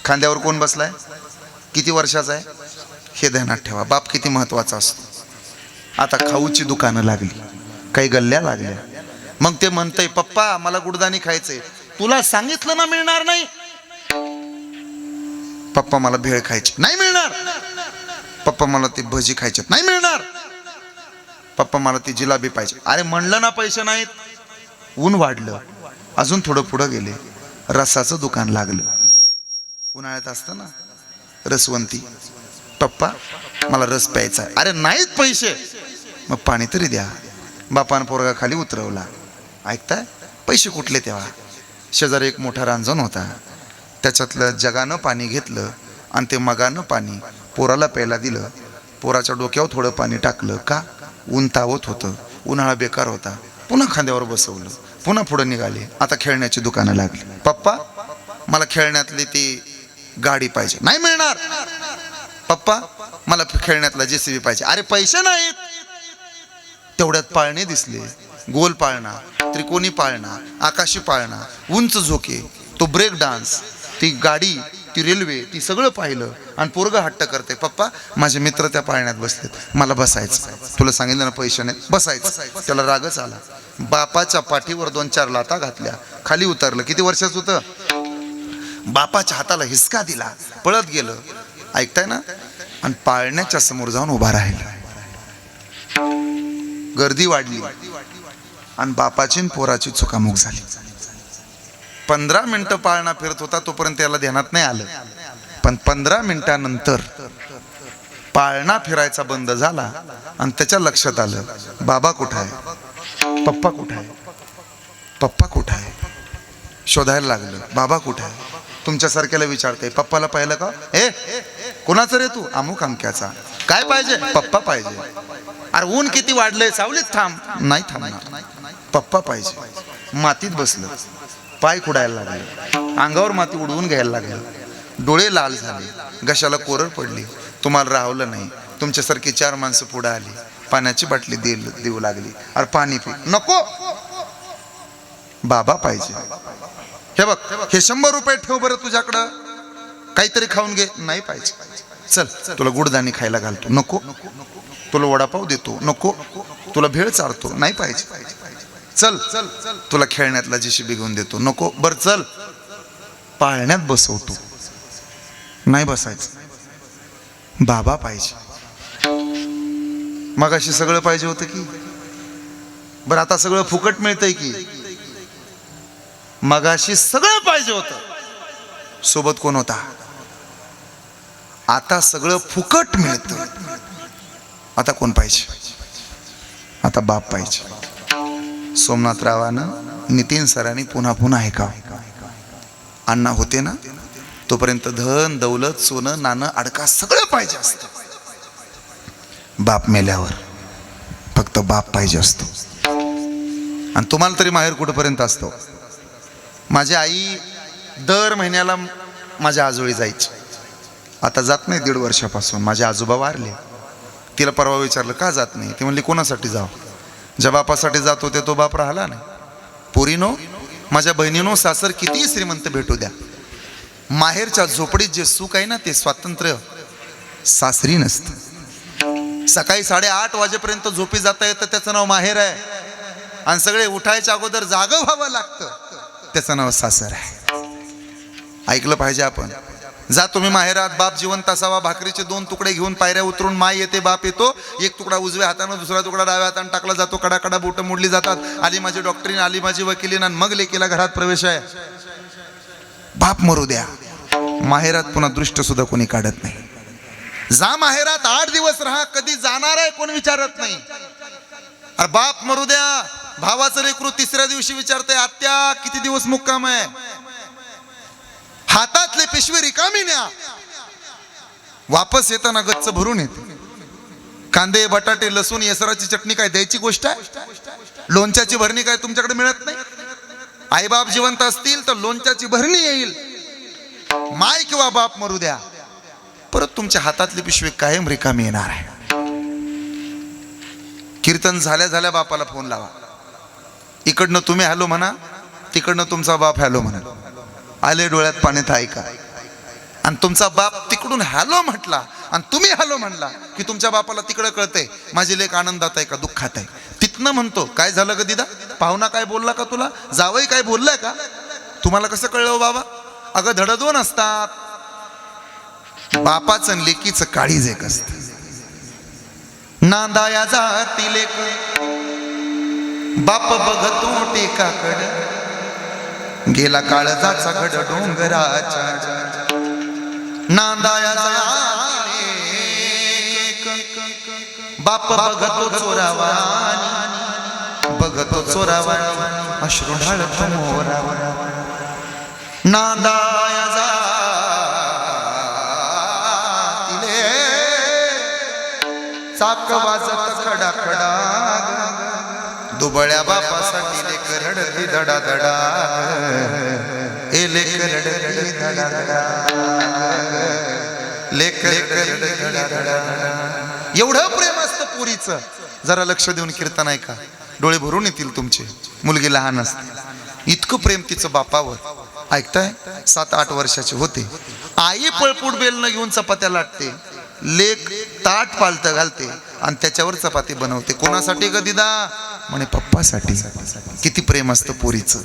खांद्यावर कोण बसलाय? किती वर्षाचा आहे हे ध्यानात ठेवा. बाप किती महत्वाचा असतो. आता खाऊची दुकानं लागली, काही गल्ल्या लागल्या. मग ते म्हणतंय, पप्पा मला गुडदाणी खायचंय. तुला सांगितलं ना मिळणार नाही. पप्पा मला भेळ खायची, नाही मिळणार. पप्पा मला ती भजी खायची, नाही मिळणार. पप्पा मला ती जिलाबी पाहिजे. अरे म्हणलं ना पैसे नाहीत. ऊन वाढलं, अजून थोडं पुढं गेले, रसाचं दुकान लागलं. उन्हाळ्यात असतं ना रसवंती. पप्पा मला रस प्यायचा आहे. अरे नाहीत पैसे. मग पाणी तरी द्या. बापान पोरगा खाली उतरवला. ऐकताय? पैसे कुठले तेव्हा? शेजारी एक मोठा रांजण होता, त्याच्यातलं जगानं पाणी घेतलं आणि ते मगानं पाणी पोराला प्यायला दिलं. पोराच्या डोक्यावर थोडं पाणी टाकलं. का? ऊन तावत होतं, उन्हाळा बेकार होता. पुन्हा खांद्यावर बसवलं, पुन्हा पुढं निघाले. आता खेळण्याची दुकानं लागली. पप्पा मला खेळण्यातली ती गाडी पाहिजे, नाही मिळणार. पप्पा मला खेळण्यातला JCB पाहिजे. अरे पैसे नाहीत. तेवढ्यात पाळणे दिसले. गोल पाळणा, त्रिकोणी पाळणा, आकाशी पाळणा, उंच झोके, तो ब्रेक डान्स, ती गाडी, ती रेल्वे, ती सगळं पाहिलं. आणि पोरगं हट्ट करते, पप्पा माझे मित्र त्या पाळण्यात बसलेत, मला बसायचं. तुला सांगितलं ना पैसे नाहीत, बसायचं. त्याला रागच आला. बापाच्या पाठीवर 2-4 लाथा घातल्या, खाली उतरलं. किती वर्षाचं होतं? बापाच्या हाताला हिसका दिला, पळत गेलं. ऐकताय ना? आणि पाळण्याच्या समोर जाऊन उभा राहिला. गर्दी वाढली आणि बापाची आणि पोराची चुकामुक झाली. 15 मिनिटं पाळणा फिरत होता, तोपर्यंत त्याला ध्यानात नाही आलं. पण 15 मिनिटानंतर पाळणा फिरायचा बंद झाला आणि त्याच्या लक्षात आलं, बाबा कुठं आहे? पप्पा कुठं आहे? पप्पा कुठं आहे? शोधायला लागलं, बाबा कुठं आहे? तुमच्यासारख्याला विचारते, पप्पाला पाहिलं का? कोणाचं रे तू? अमुक अमक्याचा. काय पाहिजे? पप्पा पाहिजे. अरे ऊन किती वाढलंय, सावलीत थांब. नाही थांबणार. पप्पा पाहिजे. मातीत बसलं, पाय खुडायला लागले, अंगावर माती उडवून घ्यायला लागलं, डोळे लाल झाले, घशाला कोरड पडली. तुम्हाला राहवलं नाही. तुमच्यासारखी 4 माणसं पुढे आली, पाण्याची बाटली देऊ लागली. अरे पाणी पी. नको, बाबा पाहिजे. हे बघ, हे 100 रुपये ठेव बरं तुझ्याकडं, काहीतरी खाऊन घे. नाही पाहिजे. चल तुला गुडदाणी खायला घालतो. नको. तुला वडापाव देतो. नको. तुला भेळ चारतो. नाही पाहिजे. चल तुला खेळण्यातला JCB घेऊन देतो. नको. बर चल पाळण्यात बसवतो. नाही बसायचं. बाबा पाहिजे. मग अशी सगळं पाहिजे होतं की? बरं आता सगळं फुकट मिळतंय की? मगाशी सगळं पाहिजे होतं, सोबत कोण होता? आता सगळं फुकट मिळतं. आता कोण पाहिजे? आता बाप पाहिजे. सोमनाथरावानं, नितीन सरांनी पुन्हा पुन्हा ऐकाव. अण्णा होते ना तोपर्यंत धन दौलत सोनं नाणं अडका सगळं पाहिजे असतं. बाप मेल्यावर फक्त बाप पाहिजे असतो. आणि तुम्हाला तरी माहेर कुठपर्यंत असतो? माझी आई दर महिन्याला माझ्या आजोळी जायची. आता जात नाही 1.5 वर्षापासून. माझे आजोबा वारले. तिला परवा विचारलं का जात नाही? ती म्हणली कोणासाठी जाव? ज्या बापासाठी जात होते तो बाप राहिला नाही. पोरीनो, माझ्या बहिणीनो, सासर कितीही श्रीमंत भेटू द्या, माहेरच्या झोपडीत जे सुख आहे ना ते स्वातंत्र्य सासरी नसतं. सकाळी 8:30 वाजेपर्यंत झोपी जाता येतं, त्याचं नाव माहेर आहे. आणि सगळे उठायच्या अगोदर जागं व्हावं लागतं, त्याचं नाव सासर आहे. ऐकलं पाहिजे आपण. जा तुम्ही माहेरात, बाप जिवंत असावा, भाकरीचे 2 तुकडे घेऊन पायऱ्या उतरून माय येते, बाप येतो. 1 तुकडा उजव्या हातानं, दुसरा तुकडा डाव्या हातानं टाकला जातो. कडाकडा बोटं मोडली जातात. आली माझी डॉक्टरीन, आली माझी वकिलीन, आणि मग लेकीला घरात प्रवेश आहे. बाप मरू द्या, माहेरात पुन्हा दृष्ट सुद्धा कोणी काढत नाही. जा माहेरात, 8 दिवस राहा, कधी जाणार आहे कोण विचारत नाही. अरे बाप मरू द्या, भावाचं लेकरू 3ऱ्या दिवशी विचारते, आत्या किती दिवस मुक्काम आहे? हातातले पिशवी रिकामी न्या, वापस येताना गच्च भरून येते. कांदे बटाटे लसूण येसराची चटणी काय द्यायची गोष्ट आहे? लोणच्याची भरणी काय तुमच्याकडे मिळत नाही? आईबाप जिवंत असतील तर लोणच्याची भरणी येईल, माय किंवा बाप मरू द्या, परत तुमच्या हातातली पिशवी कायम रिकामी येणार आहे. कीर्तन झाल्या झाल्या बापाला फोन लावा. इकडनं तुम्ही हॅलो म्हणा, तिकडनं तुमचा बाप हॅलो म्हणा. आले डोळ्यात पाणी तर ऐका. आणि तुमचा बाप तिकडून हॅलो म्हटला आणि तुम्ही हॅलो म्हणला की तुमच्या बापाला तिकडं कळतंय माझी लेक आनंदात आहे का दुःखात आहे. तिथनं म्हणतो काय झालं ग दिदा, पाहुणा काय बोलला का तुला, जावई काय बोललाय का? तुम्हाला कसं कळलं हो बाबा? अगं धड दोन असतात, बापाचं आणि लेकीचं काळीज एक असतं. नांदाया जाती लेक बाप बघतो टेकाकडे, गेला काळजाचा घड डोंगराच्या. नांदाया जाती लेक बाप बघतो चोरावानी, बघतो चोरावानी अश्रू ढाळतो मोरावानी. नांदाया जाती लेक चाक वाजत खडा खडा, दुबळ्या बापासाठी लेक रडती धडा धडा, ए लेक रडती धडा धडा, लेक रडती धडा धडा. एवढं प्रेम असतं पुरीचं. जरा लक्ष देऊन कीर्तन ऐका, डोळे भरून येतील तुमचे. मुलगी लहान असते, इतकं प्रेम तिचं बापावर. ऐकताय? 7-8 वर्षाचे होते. आई पळपूट बेलनं घेऊन चपात्या लाटते, लेक ताट पालत घालते आणि त्याच्यावर चपाती बनवते. कोणासाठी ग दिदा? म्हणे पप्पासाठी. किती प्रेम असतं पोरीचं.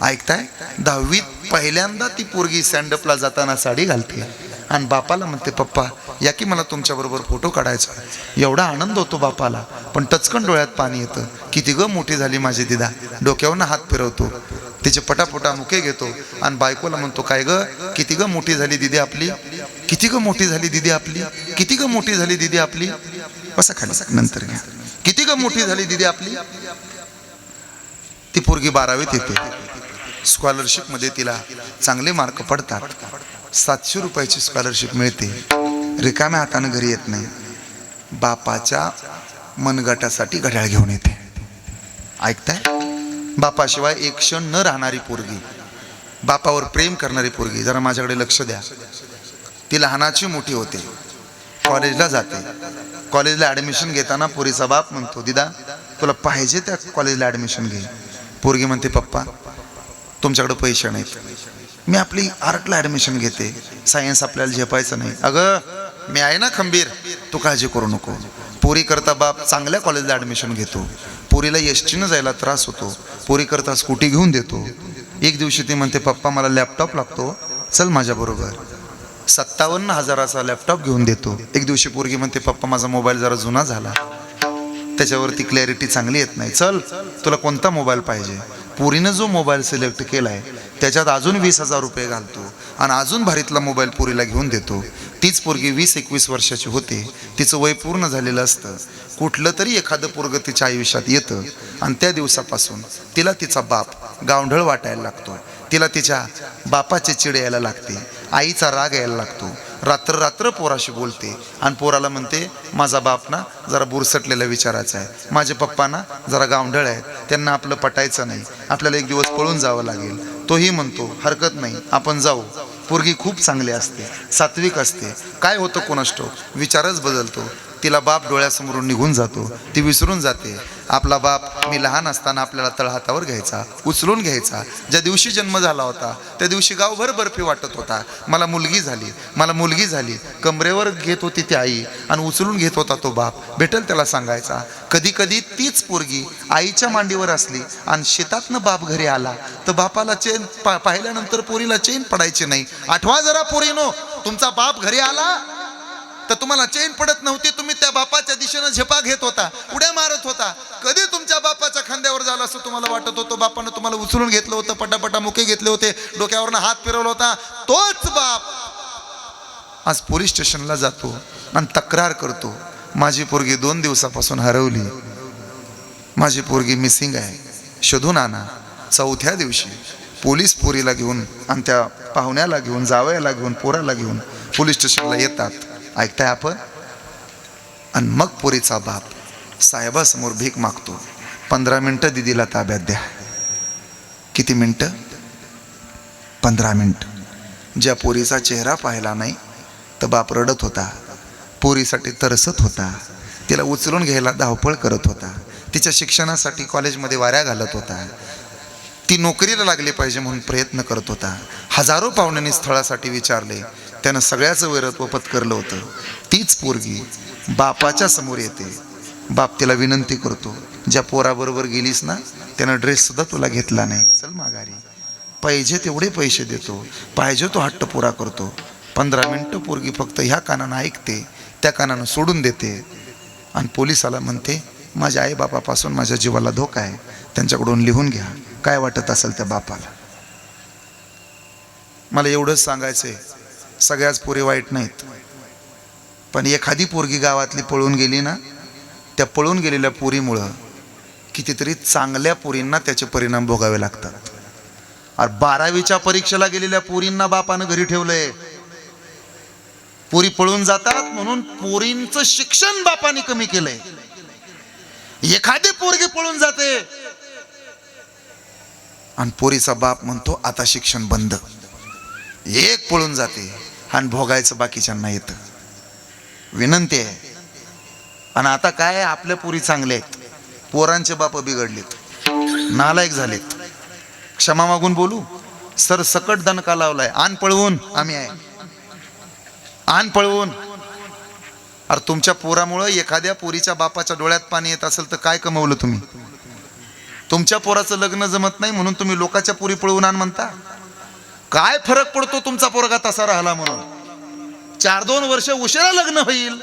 ऐकताय? 10वीत पहिल्यांदा ती पोरगी स्टँडअपला जाताना साडी घालते आणि बापाला म्हणते पप्पा या की मला तुमच्या बरोबर फोटो काढायचा. एवढा आनंद होतो बापाला, पण टचकन डोळ्यात पाणी येतं. किती ग मोठी झाली माझी दिदा. डोक्यावरनं हात फिरवतो, तिचे पटापटा मुके घेतो आणि बायकोला म्हणतो काय ग किती ग मोठी झाली दिदी आपली, किती ग मोठी झाली दिदी आपली, किती ग मोठी झाली दिदी आपली. बसा खाली, नंतर घ्या. किती ग मोठी झाली दिदी आपली. ती पोरगी 12वीत येते. स्कॉलरशिप मध्ये तिला चांगले मार्क पडतात. 700 रुपयाची स्कॉलरशिप मिळते. रिकाम्या हातानं घरी येत नाही. बापाच्या मनगटासाठी घड्याळ घेऊन येते. ऐकताय? बापाशिवाय एक क्षण न राहणारी पोरगी, बापावर प्रेम करणारी पोरगी. जरा माझ्याकडे लक्ष द्या. ती लहानाची मोठी होते, कॉलेजला जाते. कॉलेजला ॲडमिशन घेताना पोरीचा बाप म्हणतो दिदा तुला पाहिजे त्या कॉलेजला ॲडमिशन घे. पोरगी म्हणते पप्पा तुमच्याकडे पैसे नाहीत, मी आपली आर्टला ॲडमिशन घेते, सायन्स आपल्याला झेपायचं नाही. अगं मी आहे ना खंबीर, तू काळजी करू नको. पोरी करता बाप चांगल्या कॉलेजला ॲडमिशन घेतो. पोरीला एसटीनं जायला त्रास होतो, पोरी करता स्कूटी घेऊन देतो. एक दिवशी ती म्हणते पप्पा मला लॅपटॉप लागतो, चल माझ्याबरोबर. 57,000चा लॅपटॉप घेऊन देतो. एक दिवशी पोरगी म्हणते पप्पा माझा मोबाईल जरा जुना झाला, त्याच्यावरती क्लॅरिटी चांगली येत नाही, चल तुला कोणता मोबाईल पाहिजे. पोरीनं जो मोबाईल सिलेक्ट केलाय त्याच्यात अजून 20,000 रुपये घालतो आणि अजून भारीतला मोबाईल पोरीला घेऊन देतो. तीच पोरगी 20-21 वर्षाची होते. तिचं वय पूर्ण झालेलं असतं. कुठलं तरी एखादं पोरगं तिच्या आयुष्यात येतं आणि त्या दिवसापासून तिला तिचा बाप गावढळ वाटायला लागतो. तिला तिच्या बापाची चिड यायला लागते, आईचा राग यायला लागतो. रात्र रात्र पोराशी बोलते आणि पोराला म्हणते माझा बाप ना जरा बुरसटलेला विचारायचा आहे, माझे पप्पा ना जरा गावढळ आहेत, त्यांना आपलं पटायचं नाही, आपल्याला एक दिवस पळून जावं लागेल. तोही म्हणतो हरकत नाही आपण जाऊ. पोरगी खूप चांगली असते, सात्विक असते. काय होतं कोणास ठाऊक, विचारच बदलतो. तिला बाप डोळ्यासमोरून निघून जातो. ती विसरून जाते आपला बाप मी लहान असताना आपल्याला तळहातावर घ्यायचा, उचलून घ्यायचा. ज्या दिवशी जन्म झाला होता त्या दिवशी गावभर बर्फी वाटत होता. मला मुलगी झाली, मला मुलगी झाली. कमरेवर घेत होती ती आई आणि उचलून घेत होता तो बाप. भेटेल त्याला सांगायचा. कधी कधी तीच पोरगी आईच्या मांडीवर असली आणि शेतातनं बाप घरी आला तर बापाला चेन पाहिल्यानंतर पोरीला चेन पडायची नाही. आठवा जरा पोरीनो, तुमचा बाप घरी आला तर तुम्हाला चैन पडत नव्हती, तुम्ही त्या बापाच्या दिशेनं झेपा घेत होता, उड्या मारत होता. कधी तुमच्या बापाच्या खांद्यावर झालं असं तुम्हाला वाटत होतं. बापानं तुम्हाला उचलून घेतलं होतं, पटापटा मुके घेतले होते, डोक्यावरनं हात फिरवला होता. तोच बाप आज पोलीस स्टेशनला जातो आणि तक्रार करतो माझी पोरगी 2 दिवसापासून हरवली, माझी पोरगी मिसिंग आहे, शोधून आणा. 4थ्या दिवशी पोलीस पोरीला घेऊन आणि त्या पाहुण्याला घेऊन, जावयाला घेऊन, पोराला घेऊन पोलीस स्टेशनला येतात. ऐकताय आपण? आणि मग पोरीचा बाप साहेबासमोर भीक मागतो, 15 मिनिटं दिदीला ताब्यात द्या. किती मिनिटं? 15 मिनिटं. ज्या पोरीचा चेहरा पाहिला नाही तर बाप रडत होता, पोरीसाठी तरसत होता, तिला उचलून घ्यायला धावपळ करत होता, तिच्या शिक्षणासाठी कॉलेजमध्ये वाऱ्या घालत होता, ती नोकरीला लागली पाहिजे म्हणून प्रयत्न करत होता. हजारो पाहुण्यांनी स्थळासाठी विचारले, त्यानं सगळ्याचं वैरत्व पत्करलं होतं. तीच पोरगी बापाच्या समोर येते. बाप तिला विनंती करतो, ज्या पोराबरोबर गेलीस ना त्यानं ड्रेससुद्धा तुला घेतला नाही, चल माघारी. पाहिजे तेवढे पैसे देतो, पाहिजे तो हट्ट पुरा करतो. 15 मिनिटं पोरगी फक्त ह्या कानानं ऐकते, त्या कानानं सोडून देते आणि पोलिसाला म्हणते, माझ्या आईबापापासून माझ्या जीवाला धोका आहे, त्यांच्याकडून लिहून घ्या. काय वाटत असेल त्या बापाला? मला एवढंच सांगायचंय, सगळ्याच पोरी वाईट नाहीत, पण एखादी पोरगी गावातली पळून गेली ना, त्या पळून गेलेल्या पोरीमुळं कितीतरी चांगल्या पोरींना त्याचे परिणाम भोगावे लागतात. अरे 12वीच्या परीक्षेला गेलेल्या पोरींना बापानं घरी ठेवलंय. पोरी पळून जातात म्हणून पोरींचं शिक्षण बापाने कमी केलंय. एखादी पोरगी पळून जाते आणि पोरीचा बाप म्हणतो आता शिक्षण बंद. एक पळून जाते आणि भोगायचं बाकीच्यांना येतं. विनंती आहे. आणि आता काय, आपल्या पोरी चांगल्या आहेत, पोरांचे बाप बिघडलेत, नालायक झालेत. क्षमा मागून बोलू, सर सकट दणका लावलाय. आण पळवून, आम्ही आहे, आण पळवून. अरे तुमच्या पोरामुळं एखाद्या पोरीच्या बापाच्या डोळ्यात पाणी येत असेल तर काय कमवलं तुम्ही? तुमच्या पोराचं लग्न जमत नाही म्हणून तुम्ही लोकांच्या पोरी पळवून आण म्हणता. काय फरक पडतो तुमचा पोरगा तसा राहिला म्हणून? 4-2 वर्ष उशिरा लग्न होईल,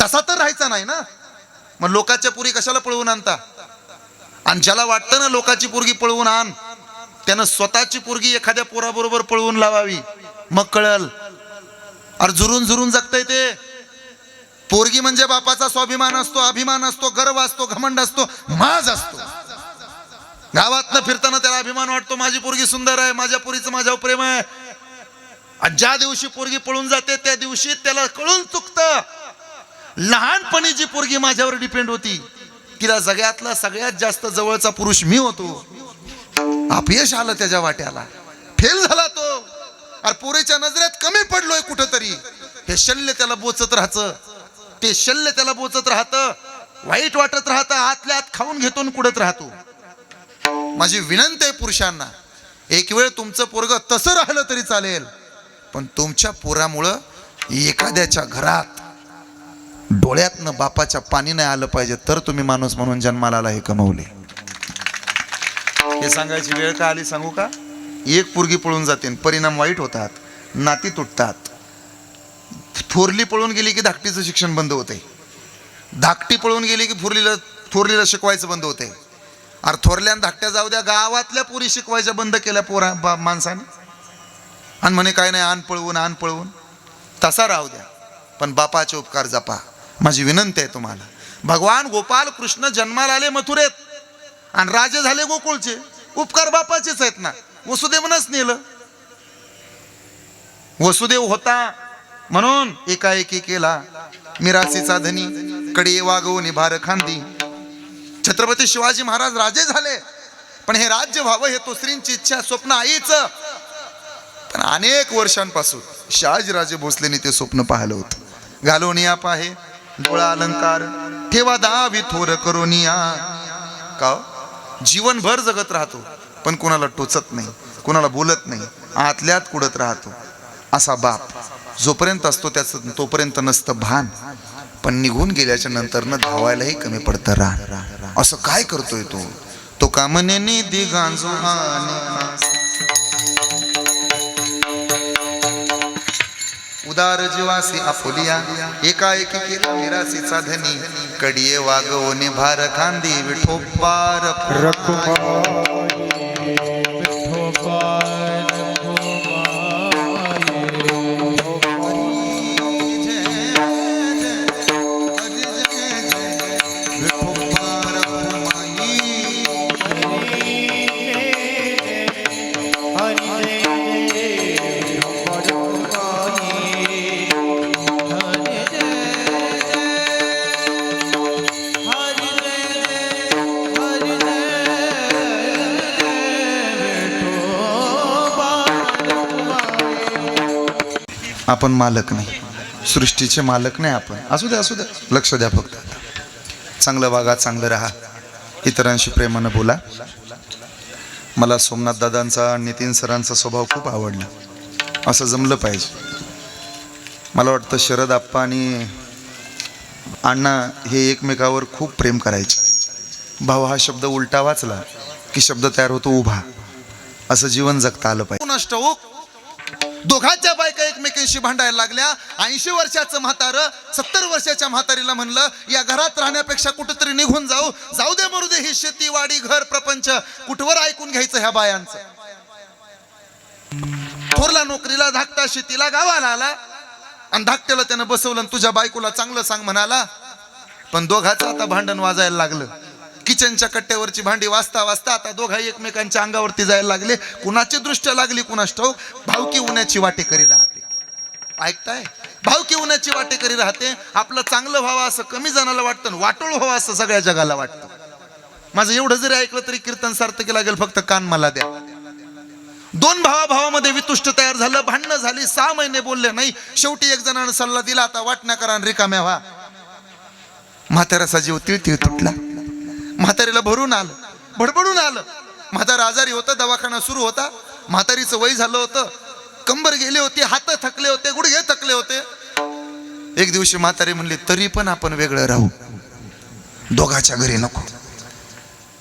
तसा तर राहायचा नाही ना. मग लोकांच्या पोरी कशाला पळवून आणता? आणि ज्याला वाटतं ना लोकांची पोरगी पळवून आण, त्यानं स्वतःची पोरगी एखाद्या पोराबरोबर पळवून लावावी, मग कळल. अरे झुरून झुरून जगतय ते. पोरगी म्हणजे बापाचा स्वाभिमान असतो, अभिमान असतो, गर्व असतो, घमंड असतो, माज असतो. गावातनं फिरताना त्याला अभिमान वाटतो, माझी पोरगी सुंदर आहे, माझ्या पोरीचं माझ्यावर प्रेम आहे. आणि ज्या दिवशी पोरगी पळून जाते त्या दिवशी त्याला कळून चुकतं, लहानपणी जी पोरगी माझ्यावर डिपेंड होती, तिला जगातला सगळ्यात जास्त जवळचा पुरुष मी होतो. अपयश आलं त्याच्या वाट्याला, फेल झाला तो. अरे पोरीच्या नजरेत कमी पडलोय कुठंतरी, हे शल्य त्याला बोचत राहतं, ते शल्य त्याला बोचत राहतं, वाईट वाटत राहतं, आतल्या आत खाऊन घेतो आणि कुडत राहतो. माझी विनंती आहे पुरुषांना, एक वेळ तुमचं पोरग तसं राहिलं तरी चालेल, पण तुमच्या पोरामुळं एखाद्याच्या घरात डोळ्यातनं बापाच्या पाणी नाही आलं पाहिजे, तर तुम्ही माणूस म्हणून जन्माला आला हे कमवले. हे सांगायची वेळ का आली सांगू का? एक पोरगी पळून जाते, परिणाम वाईट होतात, नाती तुटतात. थोरली पळून गेली की धाकटीचं शिक्षण बंद होते, धाकटी पळून गेली की थोरलीला शिकवायचं बंद होते. अरे थोरल्या धाकट्या जाऊ द्या, गावातल्या पोरी शिकवायच्या बंद केल्या माणसाने. आणि म्हणे काय नाही, आण पळवून, आण पळवून. तसा राहू द्या, पण बापाचे उपकार जपा. माझी विनंती आहे तुम्हाला. भगवान गोपाल कृष्ण जन्माला आले मथुरेत आणि राजे झाले गोकुळचे, उपकार बापाचेच आहेत ना. वसुदेवनच नेलं. वसुदेव होता म्हणून एकाएकी केला मिरासीचा धनी, कडे वागवून भार खांदी. छत्रपती शिवाजी महाराज राजे झाले, पण हे राज्य व्हावं हे तोसरींची इच्छा, स्वप्न आईचं. पण अनेक वर्षांपासून शहाजीराजे भोसलेंनी ते स्वप्न पाहिलं होतं. घालोनिया पाहे डोळा अलंकार, ठेवा दावी थोर करोनिया. का जीवनभर जगत राहतो, पण कोणाला टोचत नाही, कोणाला बोलत नाही, आतल्यात कुडत राहतो. असा बाप जोपर्यंत असतो त्याचं तोपर्यंत नसतं भान, पण निघून गेल्याच्या नंतर धावायलाही कमी पडतं रान. असं काय करतोय तो कामनेने दिगांजो उदार जीवासी आपुलिया, एकाएकी केला मिरासीचा धनी, कडिये वागवणे भार खांदी. विठोबार आपण मालक नाही, सृष्टीचे मालक नाही आपण. असू द्या असू द्या, लक्ष द्या फक्त. चांगलं वागा, चांगलं राहा, इतरांशी प्रेमानं बोला. मला सोमनाथ दादांचा, नितीन सरांचा स्वभाव खूप आवडला. असं जमलं पाहिजे. मला वाटतं शरद आप्पा आणि अण्णा हे एकमेकावर खूप प्रेम करायचे. भाव हा शब्द उलटा वाचला की शब्द तयार होतो उभा. असं जीवन जगता आलं पाहिजे. नष्ट हो, दोघांच्या बायका एकमेकांशी भांडायला लागल्या. 80 वर्षाचं म्हातारं 70 वर्षाच्या म्हातारीला म्हणलं, या घरात राहण्यापेक्षा कुठेतरी निघून जाऊ दे, मरू दे. ही शेती वाडी घर प्रपंच कुठवर ऐकून घ्यायचं ह्या बायांचं. थोरला नोकरीला, धाकटा शेतीला, गावाला आला आणि धाकट्याला त्यानं बसवलं आणि तुझ्या बायकोला चांगलं सांग म्हणाला. पण दोघांचं आता भांडण वाजायला लागलं. किचनच्या कट्ट्यावरची भांडी वाजता वाजता आता दोघाही एकमेकांच्या अंगावरती जायला लागले. कुणाची दृष्ट्या लागली कुणास ठाऊक. भावकी उन्हाची वाटेकरी राहते. ऐकताय, भावकी उन्हाची वाटेकरी राहते. आपलं चांगलं व्हावं असं कमी जणाला वाटतं, वाटोळ व्हावं असं सगळ्या जगाला वाटतं. माझं एवढं जरी ऐकलं तरी कीर्तन सार्थकी लागेल, फक्त कान मला द्या. 2 भावामध्ये वितुष्ट तयार झालं, भांडणं झाली. 6 महिने बोलले नाही. शेवटी एक जणानं सल्ला दिला, आता वाटण्या करा आणि रिकाम्या व्हा. म्हाताऱ्याचा जीव तिळतिळ तुटला. म्हातारीला भरून आलं, भडबडून आलं. म्हातारा आजारी होता, दवाखाना सुरू होता. म्हातारीचं वय झालं होतं, कंबर गेली होती, हात थकले होते, गुडघे थकले होते. एक दिवशी म्हातारी म्हणली, तरी पण आपण वेगळं राहू, दोघाच्या घरी नको.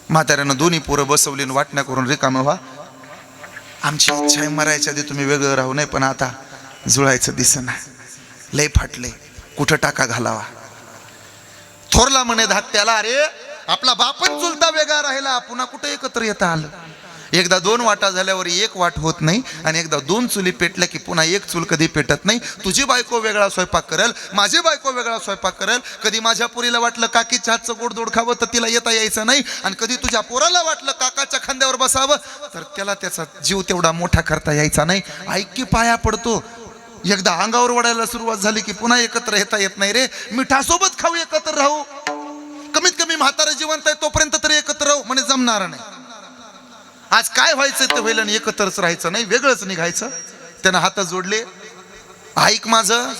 म्हाताऱ्यानं दोन्ही पोरं बसवली आणि वाटण्या करून रिकामं व्हा. आमची इच्छा आहे मरायच्या आधी तुम्ही वेगळं राहू नये, पण आता जुळायचं दिसेना, लय फाटले, कुठं टाका घालावा. थोरला म्हणे धाकट्याला, अरे आपला बापन चुलता वेगळा राहिला, पुन्हा कुठे एकत्र येता आलं. एकदा 2 वाटा झाल्यावर एक वाट होत नाही, आणि एकदा 2 चुली पेटल्या की पुन्हा एक चूल कधी पेटत नाही. तुझी बायको वेगळा स्वयंपाक करेल, माझी बायको वेगळा स्वयंपाक करेल. कधी माझ्या पोरीला वाटलं काकीच्या हातचं गोडधोड खावं तर तिला येता यायचं नाही, आणि कधी तुझ्या पोराला वाटलं काकाच्या खांद्यावर बसावं तर त्याला त्याचा जीव तेवढा मोठा करता यायचा नाही. ऐक की पाया पडतो, एकदा अंगावर वडायला सुरुवात झाली की पुन्हा एकत्र येता येत नाही रे. मिठासोबत खाऊ, एकत्र राहू. कमीत कमी म्हातारा जिवंत आहे तोपर्यंत तरी एकत्र राहू, म्हणजे जमणार नाही. आज काय व्हायचं ते व्हायला, एकत्रच राहायचं नाही, वेगळंच निघायचं. त्यानं हात जोडले. ऐक माझं,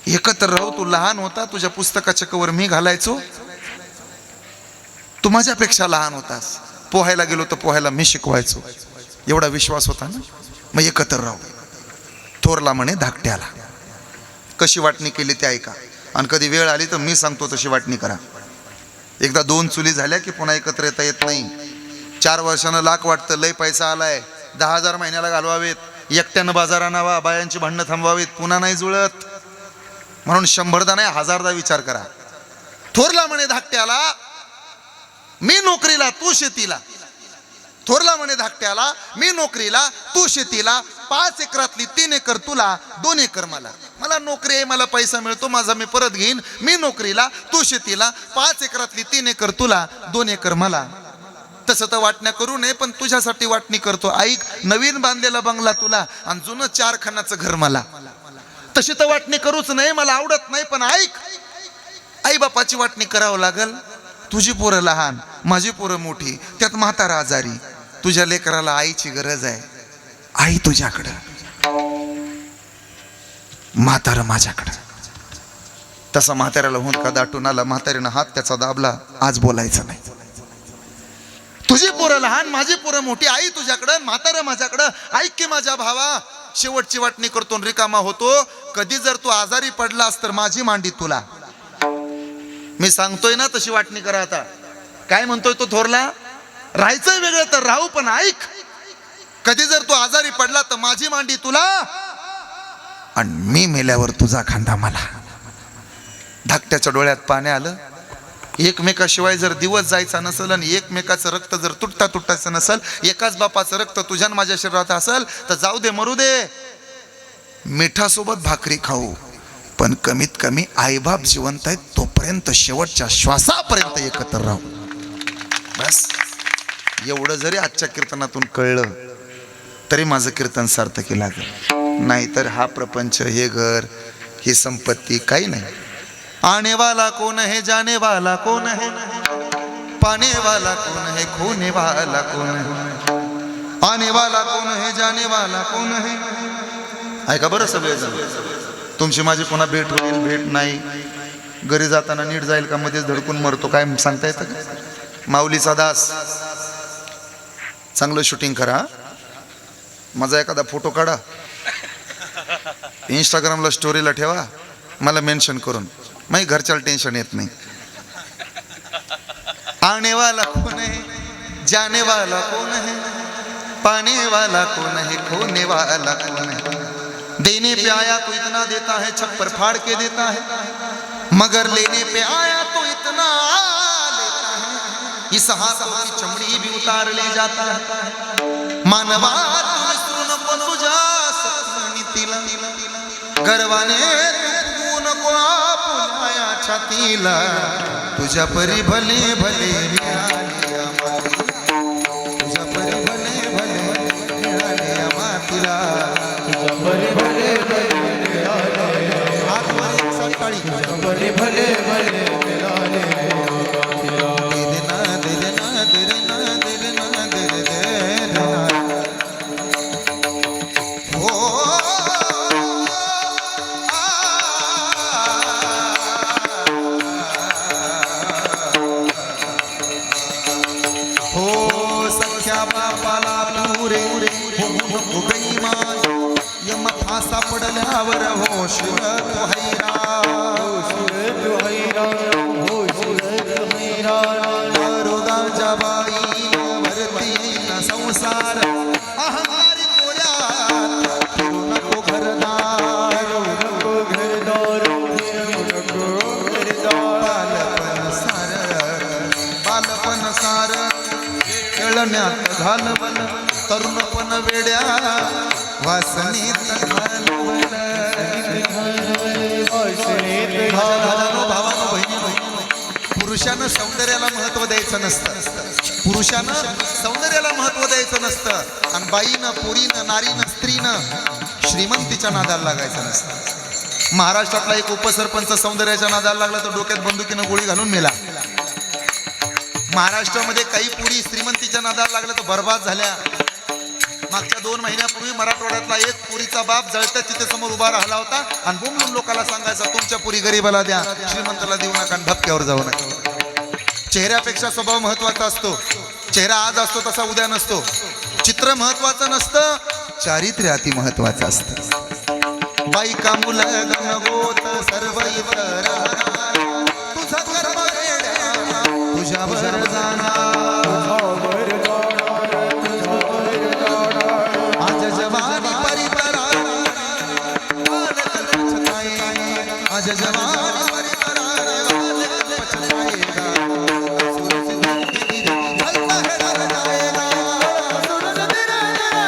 एकत्र राहू. तू लहान होता, तुझ्या पुस्तकाच्या कवर मी घालायचो, तू माझ्यापेक्षा लहान होतास. पोहायला गेलो तर पोहायला मी शिकवायचो, एवढा विश्वास होता ना. मग एकत्र राहू. थोरला म्हणे धाकट्याला. कशी वाटणी केली ते ऐका, आणि कधी वेळ आली तर मी सांगतो तशी वाटणी करा. एकदा 2 चुली झाल्या की पुन्हा एकत्र येता येत नाही. 4 वर्षानं लाख वाटतं, लय पैसा आलाय, 10,000 महिन्याला घालवावेत, एकट्यानं बाजार आणावा, बायांची भांडणं थांबवावीत, पुन्हा नाही जुळत. म्हणून 100दा नाही 1000दा विचार करा. थोरला म्हणे धाकट्याला, मी नोकरीला तू शेतीला. थोरला म्हणे धाकट्याला, मी नोकरीला तू शेतीला. 5 एकरातली 3 एकर तुला, 2 एकर मला. मला नोकरी आहे, मला पैसा मिळतो, माझा मी परत घेईन. मी नोकरीला तू शेतीला. 5 एकरातली 3 एकर तुला, 2 एकर मला. तसं तर वाटण्या करू नये, पण तुझ्यासाठी वाटणी करतो. ऐक, नवीन बांधलेला बंगला तुला आणि जुनं 4 खानाचं घर मला. तशी तर वाटणी करूच नाही, मला आवडत नाही. पण ऐक, आई बापाची वाटणी करावं लागल. तुझी पोरं लहान, माझी पोरं मोठी, त्यात म्हातारा आजारी. तुझ्या लेकराला आईची गरज आहे. आई तुझ्याकडं, म्हातारं माझ्याकडं. तसा म्हाताऱ्याला हुंदका दाटून आला. म्हातारीनं हात त्याचा दाबला. आज बोलायचं नाही. तुझी पोरं लहान, माझी पोरं मोठी, आई तुझ्याकडं, म्हातारं माझ्याकडं. ऐक की माझ्या भावा, शेवटची वाटणी करतो, रिकामा होतो. कधी जर तू आजारी पडलास तर माझी मांडी तुला. मी सांगतोय ना तशी वाटणी करा. आता काय म्हणतोय तो थोरला, राहायचं वेगळं तर राहू, पण ऐक, कधी जर तू आजारी पडला तर माझी मांडी तुला, आणि मी मेल्यावर तुझा खांदा मला. धाकट्याच्या डोळ्यात पाणी आलं. एकमेकाशिवाय जर दिवस जायचा नसेल आणि एकमेकाचं रक्त जर तुटायचं नसेल, एकाच बापाचं रक्त तुझ्या माझ्या शरीरात असेल तर जाऊ दे, मरू दे. मिठासोबत भाकरी खाऊ, पण कमीत कमी आईबाप जिवंत आहेत तोपर्यंत शेवटच्या श्वासापर्यंत एकत्र राहू. बस एवढं जरी आजच्या कीर्तनातून कळलं तरी माझं कीर्तन सार्थकी लागेल. नाहीतर हा प्रपंच, हे घर, ही संपत्ती काही नाही. आने वाला कौन है, जाने वाला कौन है, पाने वाला कौन है, खोने वाला कौन है. आने वाला कौन है, जाने वाला कौन है, ऐका बरं सगळेजण, तुमची माझी पुन्हा भेट होईल, भेट नाही, घरी जाताना नीट जाईल का मध्येच धडकून मरतो काय सांगता येतं का? माऊलीचा दास, चांगलं शूटिंग करा, माझा एखादा फोटो काढा, इंस्टाग्रामला स्टोरीला ठेवा, मला मेन्शन करून, माझी घरच्याला टेन्शन येत नाही. आने वाला कौन है, जाने वाला कौन है, पाने वाला कौन है, खोने वाला कौन है. देने पे आया तो इतना देता है, छप्पर फाड़ के देता है, मगर लेने पे आया तो इतना लेता है, इस हाथों की चमड़ी भी उतार ले जाता है. मानवा तू विसरू नको तुझ्या सत्नीतीला, गर्वाने तू नको आपुल्या छातीला, तुझ्या परी भले भले मिळाले आम्हाला, तुझ्या परी भले भले मिळाले आम्हाला, तुझ्या भले भले मिळाले, हात वर एक सकाळी, तुझ्या भले भले मिळाले. दे ना दे ना दे ना दे ना दे ना. हो हो सख्या बापाला पुरे हो बेईमान, यम फासा पडल्यावर हो शिव तो हैराण, तू हैराण, हो तू हैराण. रोगाच्या बाई वरती येईन संसार, अहंकारी डोळ्यात फिरू नको घरदार, नको घरदार, नको घरदार. बालपण सार खेळण्यात घालवल, तरुणपण वेड्या वासनेत घालवल. भावानो बहिणी, पुरुषानं सौंदर्याला महत्व द्यायचं नसतं, पुरुषानं सौंदर्याला महत्व द्यायचं नसतं, आणि बाईनं, पोरीनं, नारीनं, स्त्रीनं श्रीमंतीच्या नादाला लागायचं नसतं. महाराष्ट्रातला एक उपसरपंच सौंदर्याच्या नादाला लागला तर डोक्यात बंदुकीनं गोळी घालून मेला. महाराष्ट्रामध्ये काही पुरी श्रीमंतीच्या नादाला लागल्या तर बर्बाद झाल्या. मागच्या 2 महिन्यापूर्वी मराठवाड्यातला एक पुरीचा बाप जळत्या तिथे समोर उभा राहिला होता आणि बोंबलून लोकांना सांगायचा, तुमच्या पुरी गरीबाला द्या, श्रीमंताला देऊ नका आणि धक्क्यावर जाऊ नका. चेहऱ्यापेक्षा स्वभाव महत्वाचा असतो. चेहरा आज असतो तसा उद्या नसतो. चित्र महत्वाचं नसतं, चारित्र्य अति महत्वाचं असतं. बायका मुलं गणगोत सर्व इतर, तुझा कर्म वेड्या तुझ्यावर जाणार, आज जवानी परिपरार, आज जवानी परिपरार पछताएगा, सूरज ढलता है ढल जाएगा, सूरज ढल जाएगा,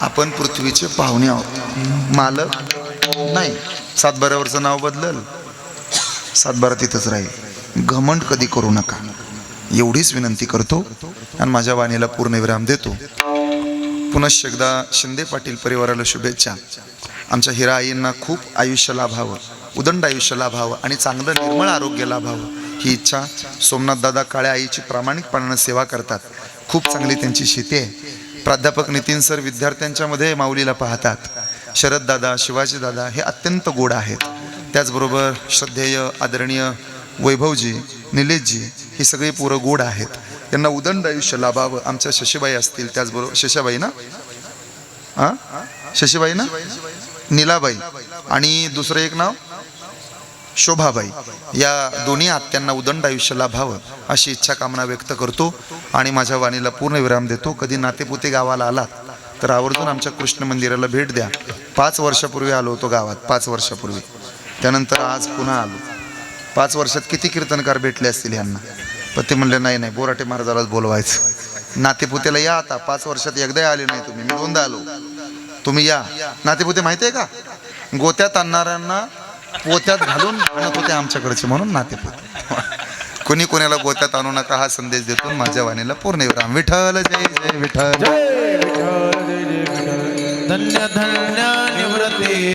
आपण पृथ्वीचे पाहुणे आहोत, मालक नाही. 7-12 वर्ष नाव बदलल, 7-12 तिथंच राहील. घमंड कधी करू नका, एवढीच विनंती करतो आणि माझ्या वाणीला पूर्ण विराम देतो. पुनश्च एकदा शिंदे पाटील परिवाराला शुभेच्छा. आमच्या हिरा आईंना खूप आयुष्य लाभावं, उदंड आयुष्य लाभावं आणि चांगलं निर्मळ आरोग्य लाभावं ही इच्छा. सोमनाथ दादा काळ्या आईची प्रामाणिकपणानं सेवा करतात, खूप चांगली त्यांची शेती आहे. प्राध्यापक नितीन सर विद्यार्थ्यांच्या मध्ये माऊलीला पाहतात. शरद दादा, शिवाजी दादा हे अत्यंत गोड आहेत. त्याचबरोबर श्रद्धेय आदरणीय वैभवजी, निलेशजी ही सगळी पोरं गोड आहेत. त्यांना उदंड आयुष्य लाभावं. आमच्या शशीबाई असतील, त्याचबरोबर शशाबाई ना, हां शशीबाई ना, नीलाबाई आणि दुसरं एक नाव शोभाबाई, या दोन्ही आत्यांना उदंड आयुष्य लाभावं अशी इच्छा कामना व्यक्त करतो आणि माझ्या वाणीला पूर्ण विराम देतो. कधी नातेपुते गावाला आलात तर आवर्जून आमच्या कृष्ण मंदिराला भेट द्या. 5 वर्षापूर्वी आलो होतो गावात, 5 वर्षापूर्वी, त्यानंतर आज पुन्हा आलो. 5 वर्षात किती कीर्तनकार भेटले असतील यांना. पण ते म्हणले नाही नाही, बोराटे महाराजालाच बोलवायचं. नातेपुतेला या आता, 5 वर्षात एकदा आले नाही तुम्ही, मी 2दा आलो, तुम्ही या. नातेपुते माहिती आहे का, गोत्यात आणणाऱ्यांना पोत्यात घालून आणत होते आमच्याकडचे, म्हणून नातेपुते. कोणी कोणाला गोत्यात आणू नका हा संदेश देतो माझ्या वाणीला पूर्णविराम. विठ्ठल जय जय विठ्ठल. जय विठ्ठल जय जय विठ्ठल. धन्य धन्य निवृत्ती.